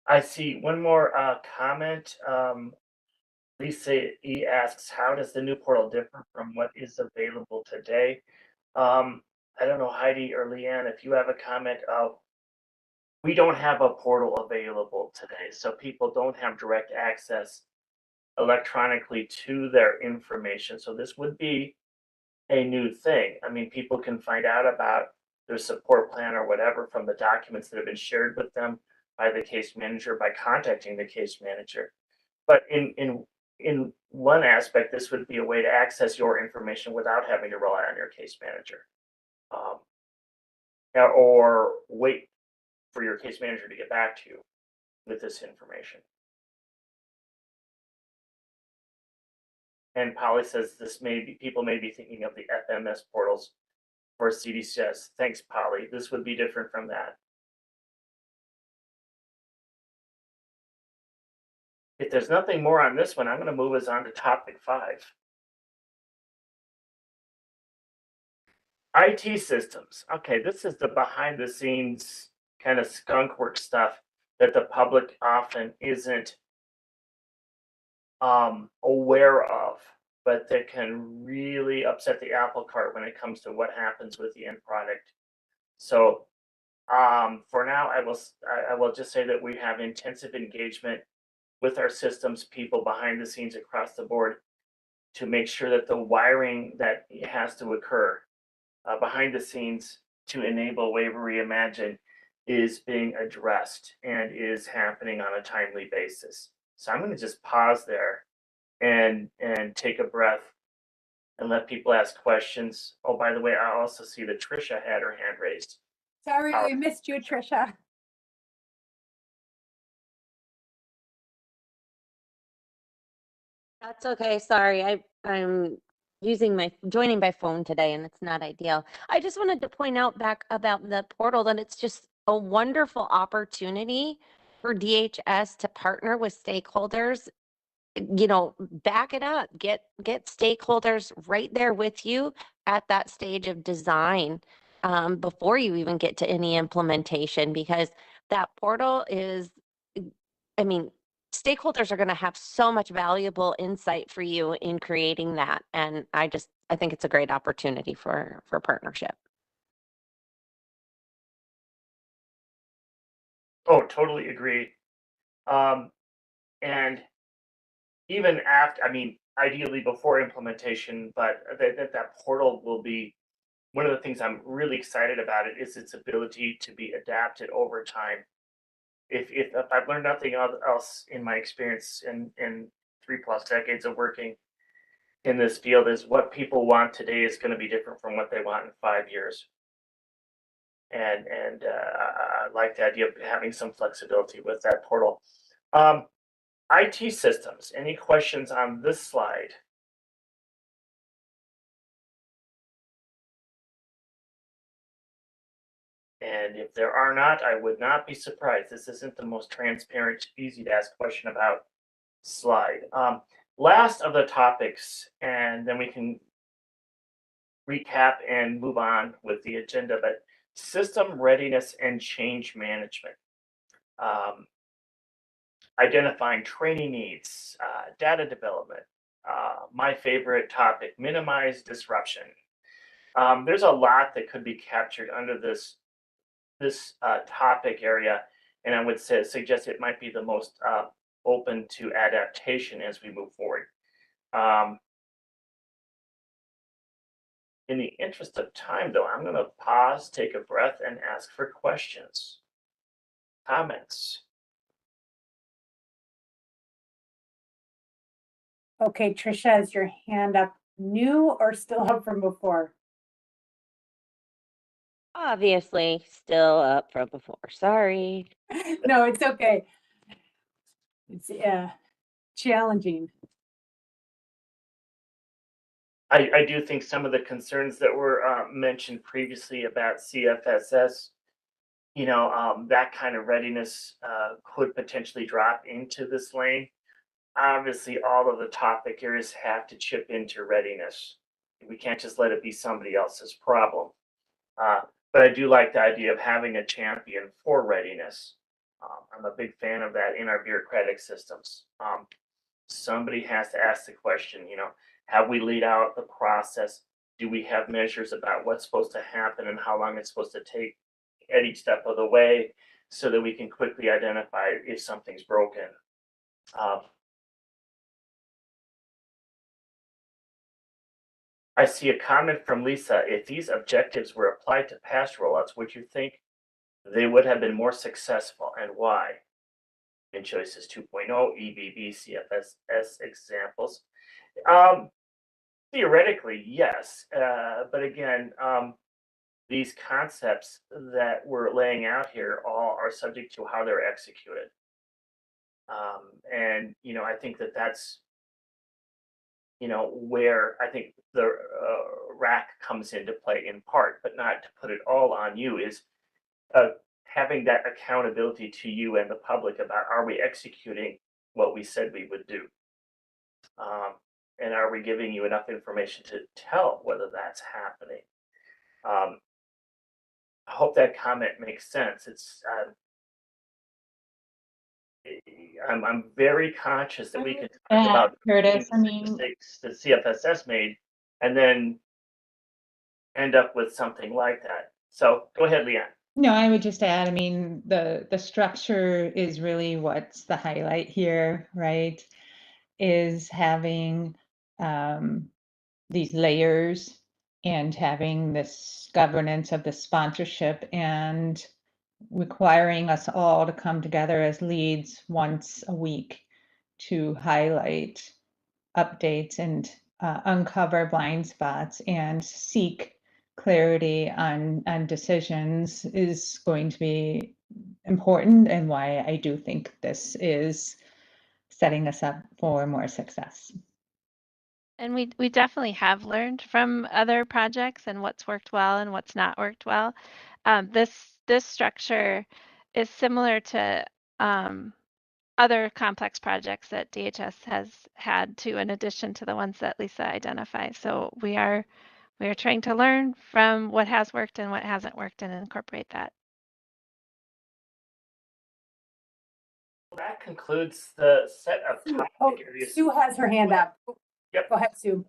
I see one more comment. Lisa E asks, how does the new portal differ from what is available today? I don't know, Heidi or Leanne, if you have a comment of, we don't have a portal available today, so people don't have direct access electronically to their information. So this would be a new thing. I mean, people can find out about their support plan or whatever from the documents that have been shared with them by the case manager by contacting the case manager. But in one aspect, this would be a way to access your information without having to rely on your case manager. Or wait for your case manager to get back to you with this information. And Polly says this may be, people may be thinking of the FMS portals for CDCS. Thanks, Polly. This would be different from that. If there's nothing more on this one, I'm going to move us on to topic 5. IT systems. Okay, this is the behind the scenes kind of skunk work stuff that the public often isn't aware of, but that can really upset the apple cart when it comes to what happens with the end product. So for now, I will just say that we have intensive engagement with our systems people behind the scenes across the board to make sure that the wiring that has to occur behind the scenes to enable Waiver Reimagine is being addressed and is happening on a timely basis. So I'm going to just pause there and take a breath and let people ask questions. Oh, by the way, I also see that Trisha had her hand raised. Sorry, we missed you, Trisha. That's okay. Sorry, I'm joining by phone today, and it's not ideal. I just wanted to point out back about the portal that it's just a wonderful opportunity for DHS to partner with stakeholders. You know, back it up, get stakeholders right there with you at that stage of design before you even get to any implementation, because that portal is, I mean, stakeholders are going to have so much valuable insight for you in creating that. And I think it's a great opportunity for partnership. Oh, totally agree. And even after, I mean, ideally before implementation, but that portal will be one of the things I'm really excited about. It is its ability to be adapted over time. If I've learned nothing else in my experience in 3+ decades of working in this field, is what people want today is going to be different from what they want in 5 years. And I like the idea of having some flexibility with that portal. IT systems, any questions on this slide? And if there are not, I would not be surprised. This isn't the most transparent, easy to ask question about slide. Last of the topics, and then we can recap and move on with the agenda, but system readiness and change management. Identifying training needs, data development. My favorite topic, minimize disruption. There's a lot that could be captured under this topic area, and I would suggest it might be the most open to adaptation as we move forward. In the interest of time, though, I'm going to pause, take a breath, and ask for questions, comments. Okay, Trisha, is your hand up new or still up from before? Obviously, still up from before. Sorry. No, it's okay. It's challenging. I do think some of the concerns that were mentioned previously about CFSS, that kind of readiness could potentially drop into this lane. Obviously, all of the topic areas have to chip into readiness. We can't just let it be somebody else's problem. But I do like the idea of having a champion for readiness. I'm a big fan of that in our bureaucratic systems. Somebody has to ask the question, have we laid out the process? Do we have measures about what's supposed to happen and how long it's supposed to take at each step of the way, so that we can quickly identify if something's broken? I see a comment from Lisa. If these objectives were applied to past rollouts, would you think they would have been more successful, and why? In choices 2.0, EBB, CFSS examples. Theoretically, yes. But again, these concepts that we're laying out here all are subject to how they're executed. And, I think that's, where I think the RAC comes into play in part, but not to put it all on you, is having that accountability to you and the public about, are we executing what we said we would do? And are we giving you enough information to tell whether that's happening? I hope that comment makes sense. I'm very conscious that we can talk about Curtis, I the mean, mistakes that CFSS made and then end up with something like that. So go ahead, Leanne. no, I would just add, I mean, the structure is really what's the highlight here, right? Is having these layers and having this governance of the sponsorship and requiring us all to come together as leads once a week to highlight updates and uncover blind spots and seek clarity on decisions is going to be important, and why I do think this is setting us up for more success. And we definitely have learned from other projects and what's worked well and what's not worked well. This structure is similar to other complex projects that DHS has had too, in addition to the ones that Lisa identified. So we are trying to learn from what has worked and what hasn't worked and incorporate that. That concludes the set of topic areas. Sue has her hand up. Yep. Go ahead, Sue.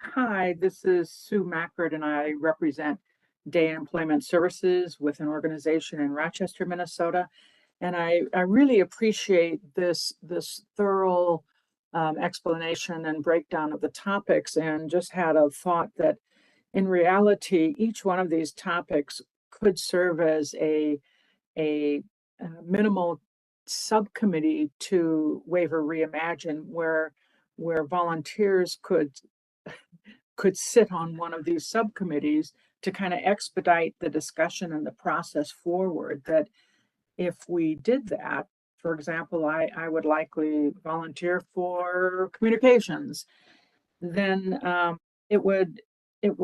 Hi, this is Sue Mackert, and I represent Day Employment Services with an organization in Rochester, Minnesota. And I really appreciate this thorough explanation and breakdown of the topics, and just had a thought that in reality, each one of these topics could serve as a minimal subcommittee to Waiver Reimagine, where volunteers could sit on one of these subcommittees to kind of expedite the discussion and the process forward. That if we did that, for example, I would likely volunteer for communications, then it would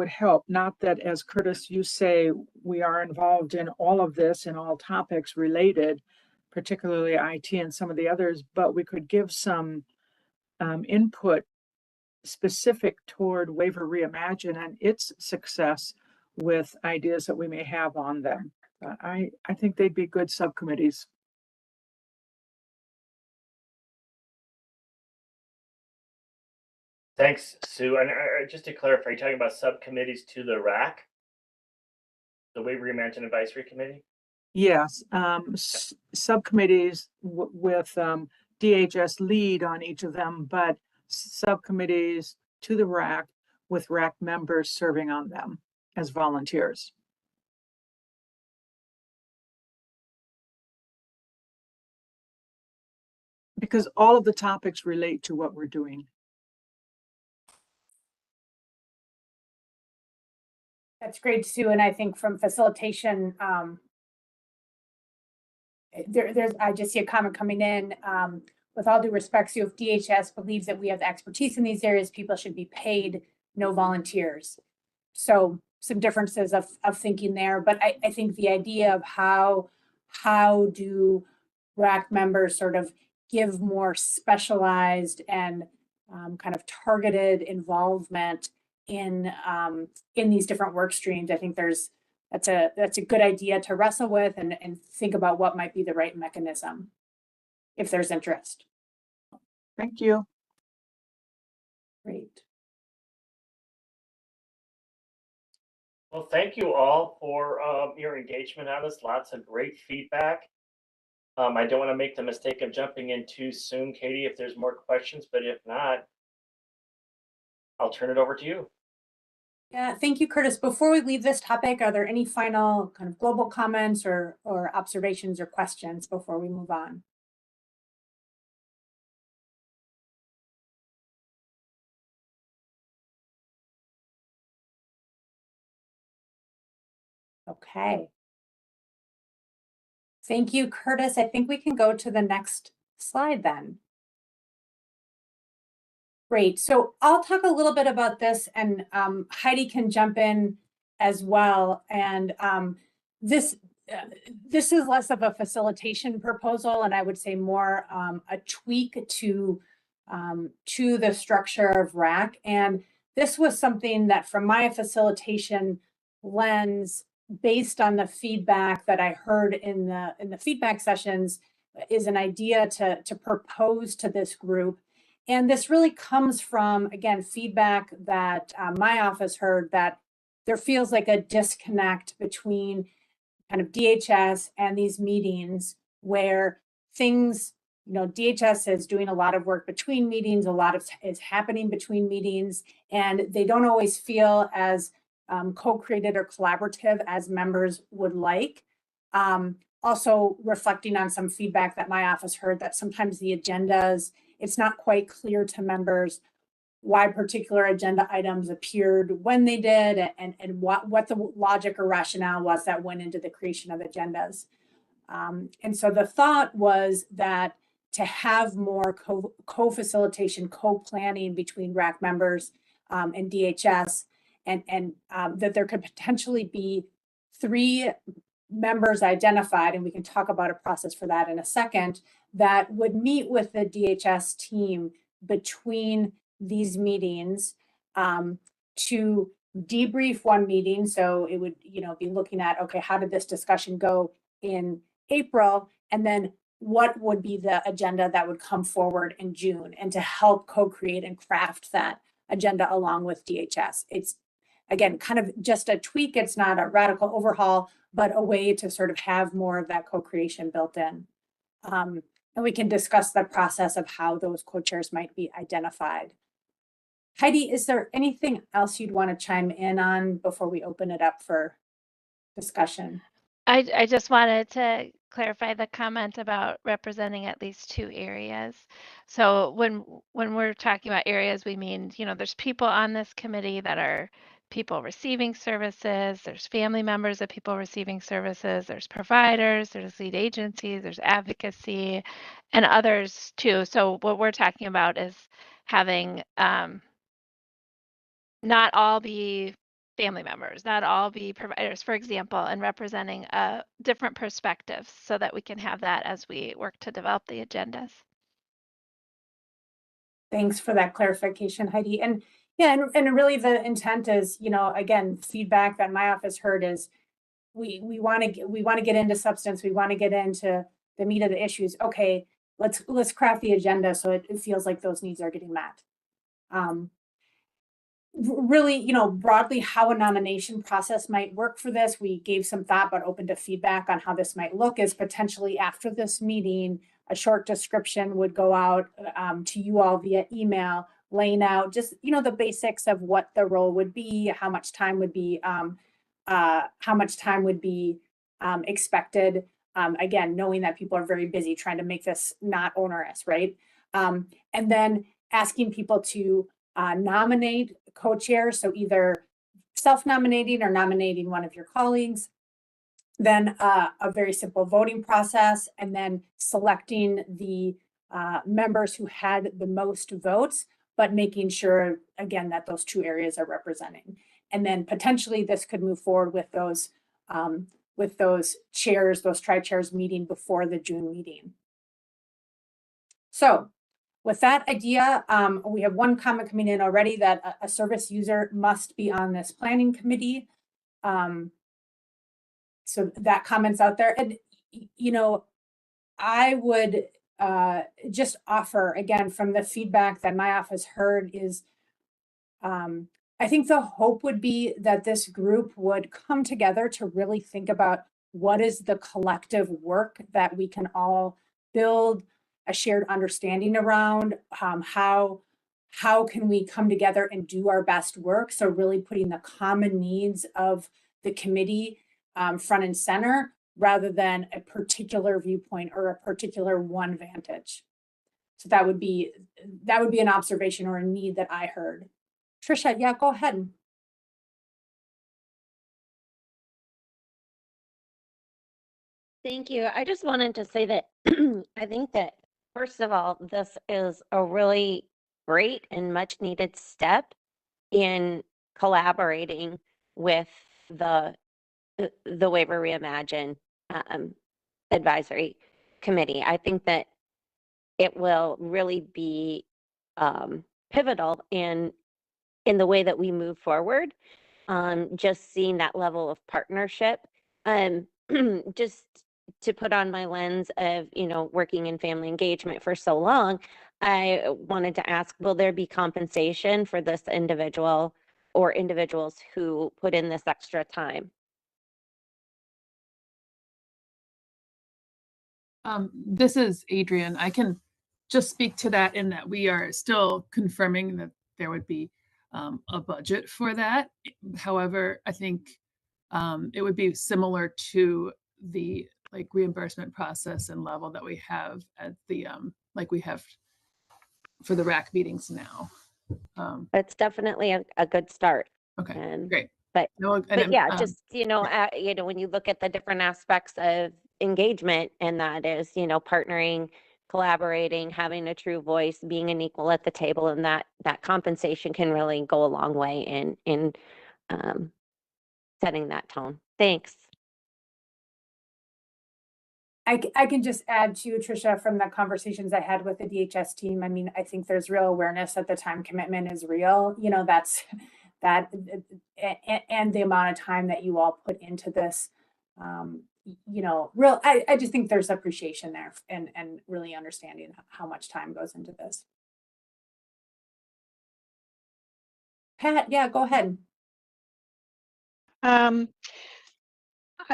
help. Not that, as Curtis, you say, we are involved in all of this and all topics related, particularly IT and some of the others, but we could give some input specific toward Waiver Reimagine and its success with ideas that we may have on them. I think they'd be good subcommittees. Thanks, Sue. And just to clarify, are you talking about subcommittees to the RAC? The Waiver Reimagine Advisory Committee? Yes, subcommittees with DHS lead on each of them, but subcommittees to the RAC with RAC members serving on them as volunteers. Because all of the topics relate to what we're doing. That's great, Sue. And I think from facilitation, I just see a comment coming in. With all due respect, Sue, if DHS believes that we have the expertise in these areas, people should be paid, no volunteers. So some differences of thinking there. But I think the idea of how do RAC members sort of give more specialized and kind of targeted involvement in these different work streams. I think that's a good idea to wrestle with and think about what might be the right mechanism if there's interest. Thank you. Great. Well, thank you all for your engagement on this. Lots of great feedback. I don't want to make the mistake of jumping in too soon, Katie, if there's more questions, but if not, I'll turn it over to you. Yeah, thank you, Curtis. Before we leave this topic, are there any final kind of global comments or observations or questions before we move on? Okay. Thank you, Curtis. I think we can go to the next slide then. Great. So I'll talk a little bit about this, and Heidi can jump in as well. And this is less of a facilitation proposal, and I would say more a tweak to the structure of RAC. And this was something that, from my facilitation lens, based on the feedback that I heard in the feedback sessions, is an idea to propose to this group. And this really comes from, again, feedback that my office heard, that there feels like a disconnect between kind of DHS and these meetings where things, DHS is doing a lot of work between meetings, a lot of is happening between meetings, and they don't always feel as co-created or collaborative as members would like. Also reflecting on some feedback that my office heard, that sometimes the agendas, it's not quite clear to members why particular agenda items appeared when they did, and what the logic or rationale was that went into the creation of agendas. And so the thought was that to have more co-facilitation, co-planning between RAC members and DHS, and that there could potentially be 3 members identified, and we can talk about a process for that in a second, that would meet with the DHS team between these meetings to debrief one meeting. So it would, be looking at, okay, how did this discussion go in April? And then what would be the agenda that would come forward in June, and to help co-create and craft that agenda along with DHS. It's, again, kind of just a tweak. It's not a radical overhaul, but a way to sort of have more of that co-creation built in. And we can discuss the process of how those co-chairs might be identified. Heidi, is there anything else you'd want to chime in on before we open it up for discussion? I just wanted to clarify the comment about representing at least 2 areas. So when we're talking about areas, we mean, there's people on this committee that are people receiving services, there's family members of people receiving services, there's providers, there's lead agencies, there's advocacy, and others too. So what we're talking about is having not all be family members, not all be providers, for example, and representing different perspectives so that we can have that as we work to develop the agendas. Thanks for that clarification, Heidi. And yeah, and really the intent is, again, feedback that my office heard is we want to get into substance, we want to get into the meat of the issues. Okay, let's craft the agenda so it feels like those needs are getting met. Really, broadly how a nomination process might work for this, we gave some thought, but open to feedback on how this might look, is potentially after this meeting, a short description would go out to you all via email, laying out just, the basics of what the role would be, how much time would be, expected. Again, knowing that people are very busy trying to make this not onerous, right? And then asking people to nominate co-chairs, so either self-nominating or nominating one of your colleagues, then a very simple voting process, and then selecting the members who had the most votes, but making sure, again, that those 2 areas are representing. And then potentially this could move forward with those chairs, those tri-chairs meeting before the June meeting. So with that idea, we have one comment coming in already, that a service user must be on this planning committee. So that comment's out there. And, I would just offer, again, from the feedback that my office heard, is I think the hope would be that this group would come together to really think about what is the collective work that we can all build a shared understanding around, how how can we come together and do our best work? So really putting the common needs of the committee front and center, rather than a particular viewpoint or a particular one vantage. So that would be an observation or a need that I heard. Trisha, yeah, go ahead. Thank you. I just wanted to say that I think that, first of all, this is a really great and much needed step in collaborating with the Waiver Reimagine advisory committee. I think that it will really be pivotal in the way that we move forward. Just seeing that level of partnership, just to put on my lens of, working in family engagement for so long, I wanted to ask, will there be compensation for this individual or individuals who put in this extra time? This is Adrian. I can just speak to that in that we are still confirming that there would be a budget for that. However, I think it would be similar to the reimbursement process and level that we have at the like we have for the RAC meetings now. It's definitely a good start. Okay, great. But No, yeah, just, when you look at the different aspects of engagement, and that is, partnering, collaborating, having a true voice, being an equal at the table, and that compensation can really go a long way in setting that tone. Thanks. I can just add to Tricia from the conversations I had with the DHS team. I mean, I think there's real awareness that the time commitment is real. That's that, and the amount of time that you all put into this. I just think there's appreciation there and really understanding how much time goes into this. Pat, yeah, go ahead.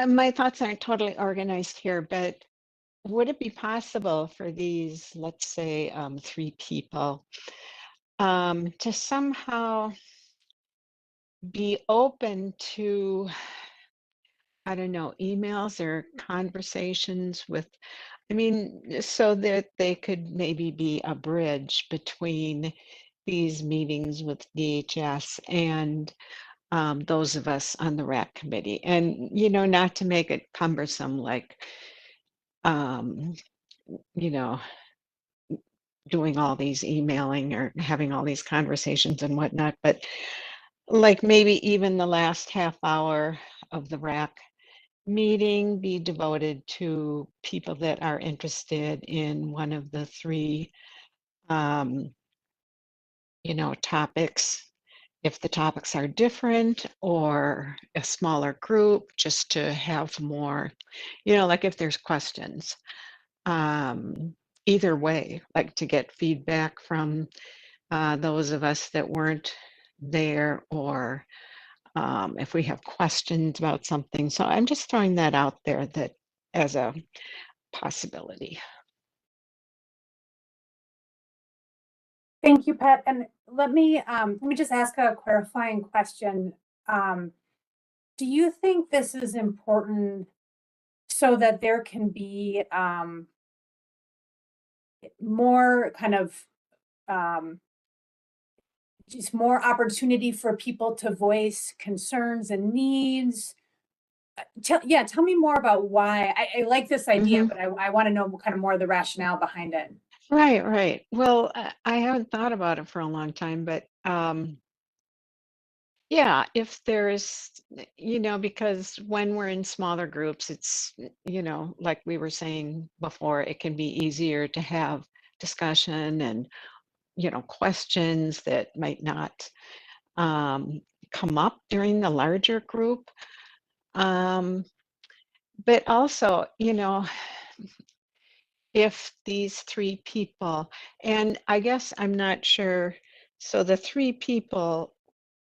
My thoughts aren't totally organized here, but would it be possible for these, let's say, 3 people to somehow be open to, I don't know, emails or conversations with, so that they could maybe be a bridge between these meetings with DHS and those of us on the RAC committee, and not to make it cumbersome, like doing all these emailing or having all these conversations and whatnot, but like maybe even the last half hour of the RAC meeting be devoted to people that are interested in one of the 3 topics, if the topics are different, or a smaller group, just to have more, like if there's questions, either way, like to get feedback from those of us that weren't there, or if we have questions about something. So I'm just throwing that out there, that as a possibility. Thank you, Pat. And let me just ask a clarifying question. Do you think this is important so that there can be more kind of just more opportunity for people to voice concerns and needs? Tell me more about why. I like this idea, but I want to know kind of more of the rationale behind it. Right. Well, I haven't thought about it for a long time, but yeah, if there's, because when we're in smaller groups, it's, like we were saying before, it can be easier to have discussion and, questions that might not come up during the larger group. But also, if these 3 people, and I guess I'm not sure, so the 3 people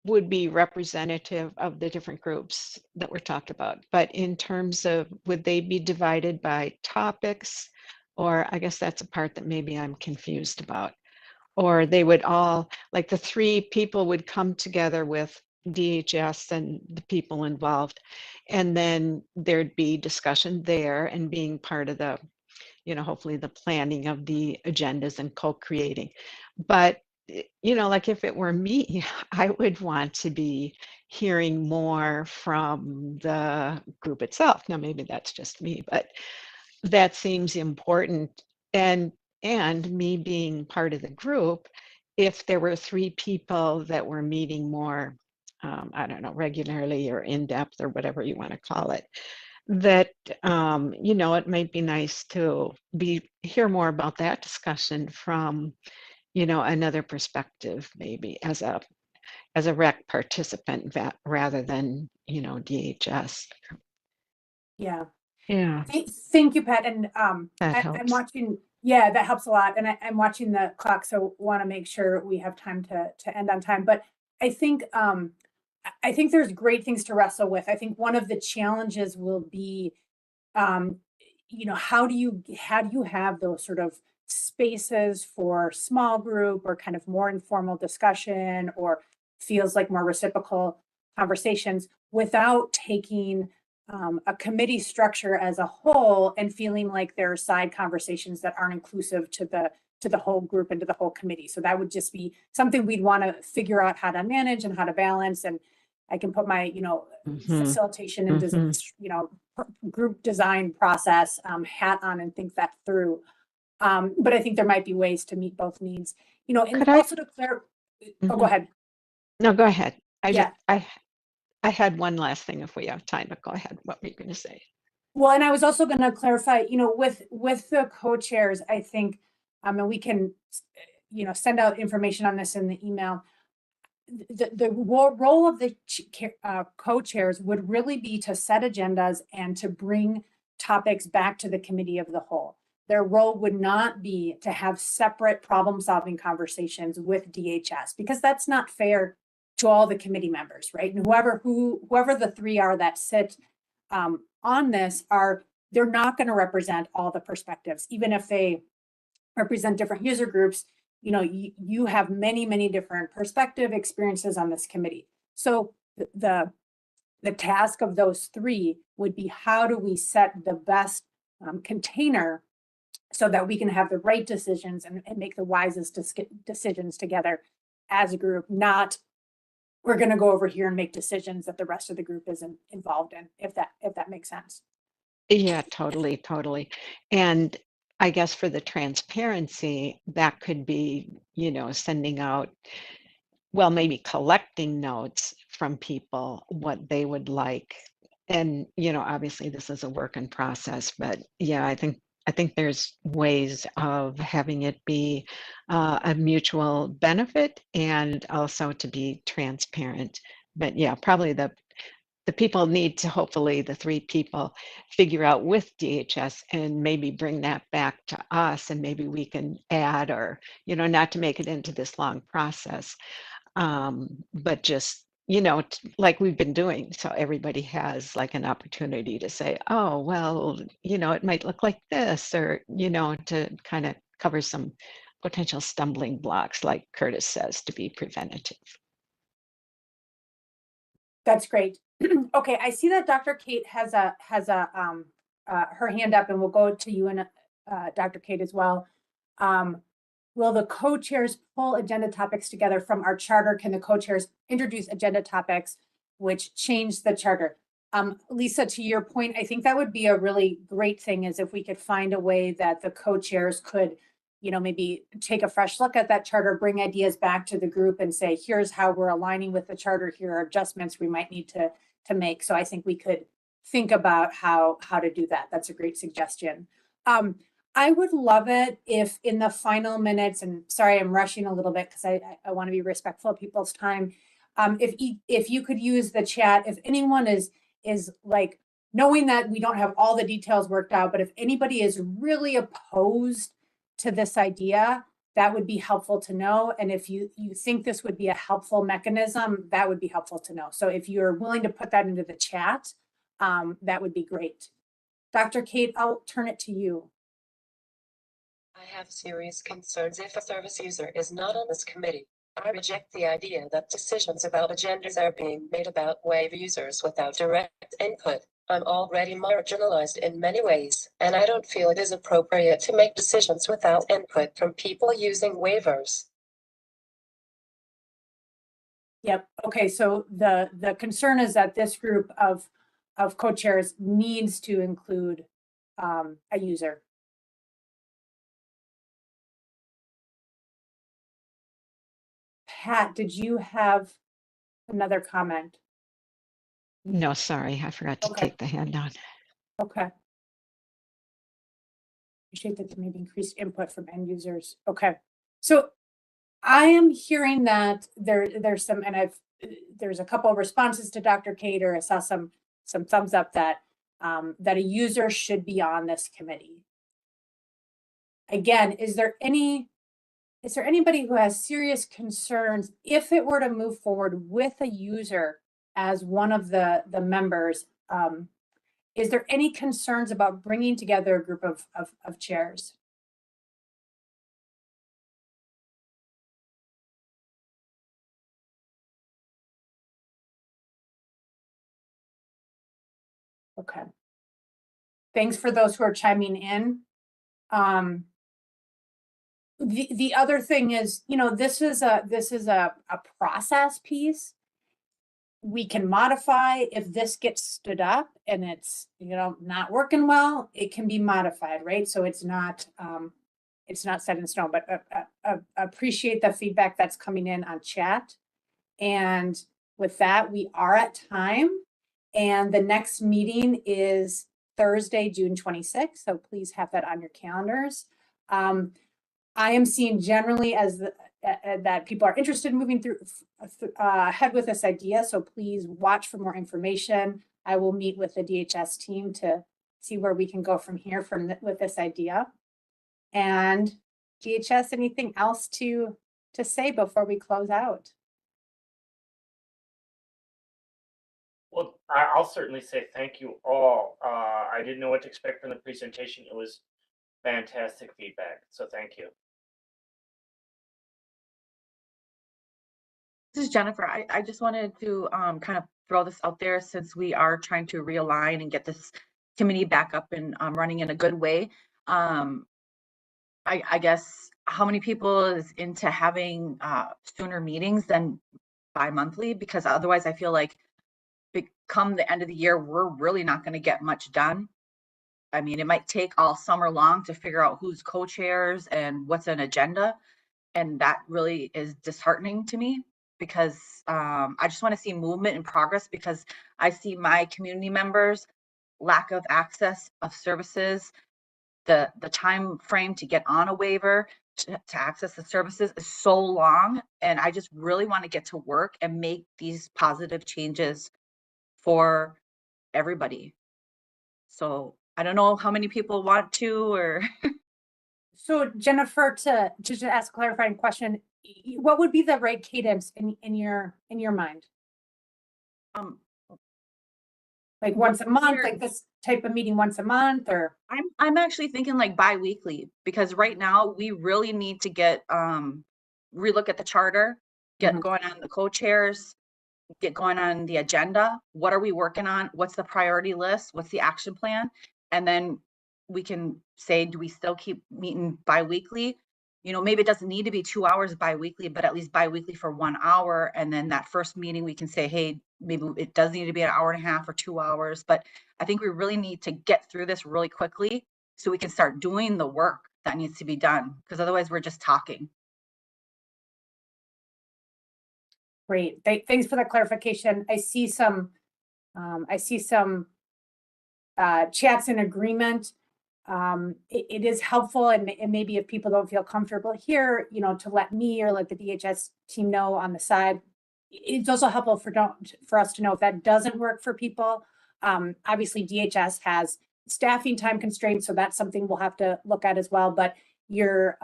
would be representative of the different groups that were talked about, but in terms of, would they be divided by topics? Or I guess that's a part that maybe I'm confused about. or they would all, like the 3 people would come together with DHS and the people involved, and then there'd be discussion there and being part of the, hopefully the planning of the agendas and co-creating. But, like if it were me, I would want to be hearing more from the group itself. Now, maybe that's just me, but that seems important. And me being part of the group, if there were 3 people that were meeting more, I don't know, regularly or in depth or whatever you want to call it, that it might be nice to hear more about that discussion from another perspective, maybe as a rec participant rather than DHS. Yeah. Yeah, Thank you, Pat. And that I'm helps. watching, yeah, that helps a lot. And I'm watching the clock, so want to make sure we have time to end on time. But I think there's great things to wrestle with. I think one of the challenges will be, how do you have those sort of spaces for small group or kind of more informal discussion or feels like more reciprocal conversations without taking a committee structure as a whole and feeling like there are side conversations that aren't inclusive to the whole group and to the whole committee. So that would just be something we'd want to figure out how to manage and how to balance. And I can put my, facilitation and, group design process hat on and think that through. But I think there might be ways to meet both needs, and Could also to clarify. Oh, go ahead. No, go ahead. Yeah. I had one last thing if we have time, but go ahead. What were you going to say? Well, and I was also going to clarify, with the co-chairs, I think, and we can, send out information on this in the email. The role of the co-chairs would really be to set agendas and to bring topics back to the committee of the whole. Their role would not be to have separate problem-solving conversations with DHS, because that's not fair to all the committee members, right? And whoever the 3 are that sit on this they're not going to represent all the perspectives, even if they represent different user groups. You have many, many different perspective experiences on this committee. So the task of those 3 would be, how do we set the best container so that we can have the right decisions and make the wisest decisions together as a group, not we're going to go over here and make decisions that the rest of the group isn't involved in, if that makes sense. Yeah, totally. And I guess for the transparency, that could be, sending out, well, maybe collecting notes from people, what they would like. And, obviously this is a work in process, but yeah, I think there's ways of having it be a mutual benefit and also to be transparent. But yeah, probably the people need to, hopefully the 3 people, figure out with DHS and maybe bring that back to us, and maybe we can add, or, not to make it into this long process, but just, like we've been doing. So everybody has like an opportunity to say, oh, well, it might look like this, or, to kind of cover some potential stumbling blocks, like Curtis says, to be preventative. That's great. Okay, I see that Dr. Kate has her hand up, and we'll go to you and Dr. Kate as well. Will the co-chairs pull agenda topics together from our charter? Can the co-chairs introduce agenda topics which change the charter? Lisa, to your point, I think that would be a really great thing, is if we could find a way that the co-chairs could, maybe take a fresh look at that charter, bring ideas back to the group and say, here's how we're aligning with the charter, here are adjustments we might need to make. So I think we could think about how to do that. That's a great suggestion. I would love it if in the final minutes, and sorry, I'm rushing a little bit because I want to be respectful of people's time. If you could use the chat, if anyone is like, knowing that we don't have all the details worked out, but if anybody is really opposed to this idea, that would be helpful to know. And if you think this would be a helpful mechanism, that would be helpful to know. So if you're willing to put that into the chat, that would be great. Dr. Kate, I'll turn it to you. I have serious concerns if a service user is not on this committee. I reject the idea that decisions about agendas are being made about waiver users without direct input. I'm already marginalized in many ways, and I don't feel it is appropriate to make decisions without input from people using waivers. Yep. Okay. So the concern is that this group of co-chairs needs to include a user. Pat, did you have another comment? No, sorry, I forgot to Okay. take the hand down. Okay. Appreciate that there may be increased input from end users. Okay. So I am hearing that there's some, and there's a couple of responses to Dr. Cater. I saw some thumbs up that that a user should be on this committee. Again, is there anybody who has serious concerns if it were to move forward with a user as one of the members? Is there any concerns about bringing together a group of chairs? Okay. Thanks for those who are chiming in. The other thing is, you know, this is a process piece. We can modify if this gets stood up and it's, you know, not working well, it can be modified, right? So it's not set in stone, but appreciate the feedback that's coming in on chat. And with that, we are at time. And the next meeting is Thursday, June 26th. So please have that on your calendars. I am seeing generally as that people are interested in moving through ahead with this idea. So please watch for more information. I will meet with the DHS team to see where we can go from here with this idea. And DHS, anything else to say before we close out? Well, I'll certainly say thank you all. I didn't know what to expect from the presentation. It was fantastic feedback. So thank you. This is Jennifer. I just wanted to kind of throw this out there since we are trying to realign and get this committee back up and running in a good way. I guess how many people is into having sooner meetings than bi-monthly? Because otherwise I feel like come the end of the year, we're really not going to get much done. I mean, it might take all summer long to figure out who's co-chairs and what's an agenda. And that really is disheartening to me because I just want to see movement and progress because I see my community members lack of access of services, the time frame to get on a waiver to access the services is so long, and I just really want to get to work and make these positive changes for everybody. So I don't know how many people want to or So Jennifer, to just ask a clarifying question, what would be the right cadence in your mind? Like once a month, like this type of meeting once a month, or? I'm actually thinking like bi-weekly because right now we really need to get relook at the charter, get going on the co-chairs, get going on the agenda. What are we working on? What's the priority list? What's the action plan? And then we can say, do we still keep meeting bi-weekly? You know, maybe it doesn't need to be 2 hours bi-weekly, but at least bi-weekly for 1 hour. And then that first meeting, we can say, hey, maybe it does need to be an hour and a half or 2 hours. But I think we really need to get through this really quickly so we can start doing the work that needs to be done. Because otherwise we're just talking. Great. Thanks for that clarification. I see some chats in agreement. It is helpful, and maybe if people don't feel comfortable here, you know, to let me or let the DHS team know on the side. It's also helpful for us to know if that doesn't work for people. Obviously, DHS has staffing time constraints, so that's something we'll have to look at as well. But your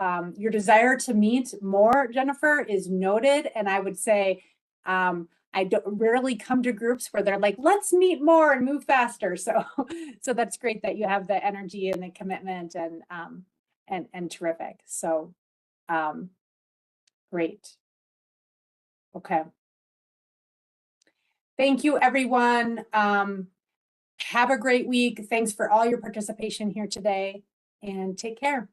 desire to meet more, Jennifer, is noted, and I would say I rarely come to groups where they're like, let's meet more and move faster. So that's great that you have the energy and the commitment, and and terrific. So, great. Okay. Thank you, everyone. Have a great week. Thanks for all your participation here today, and take care.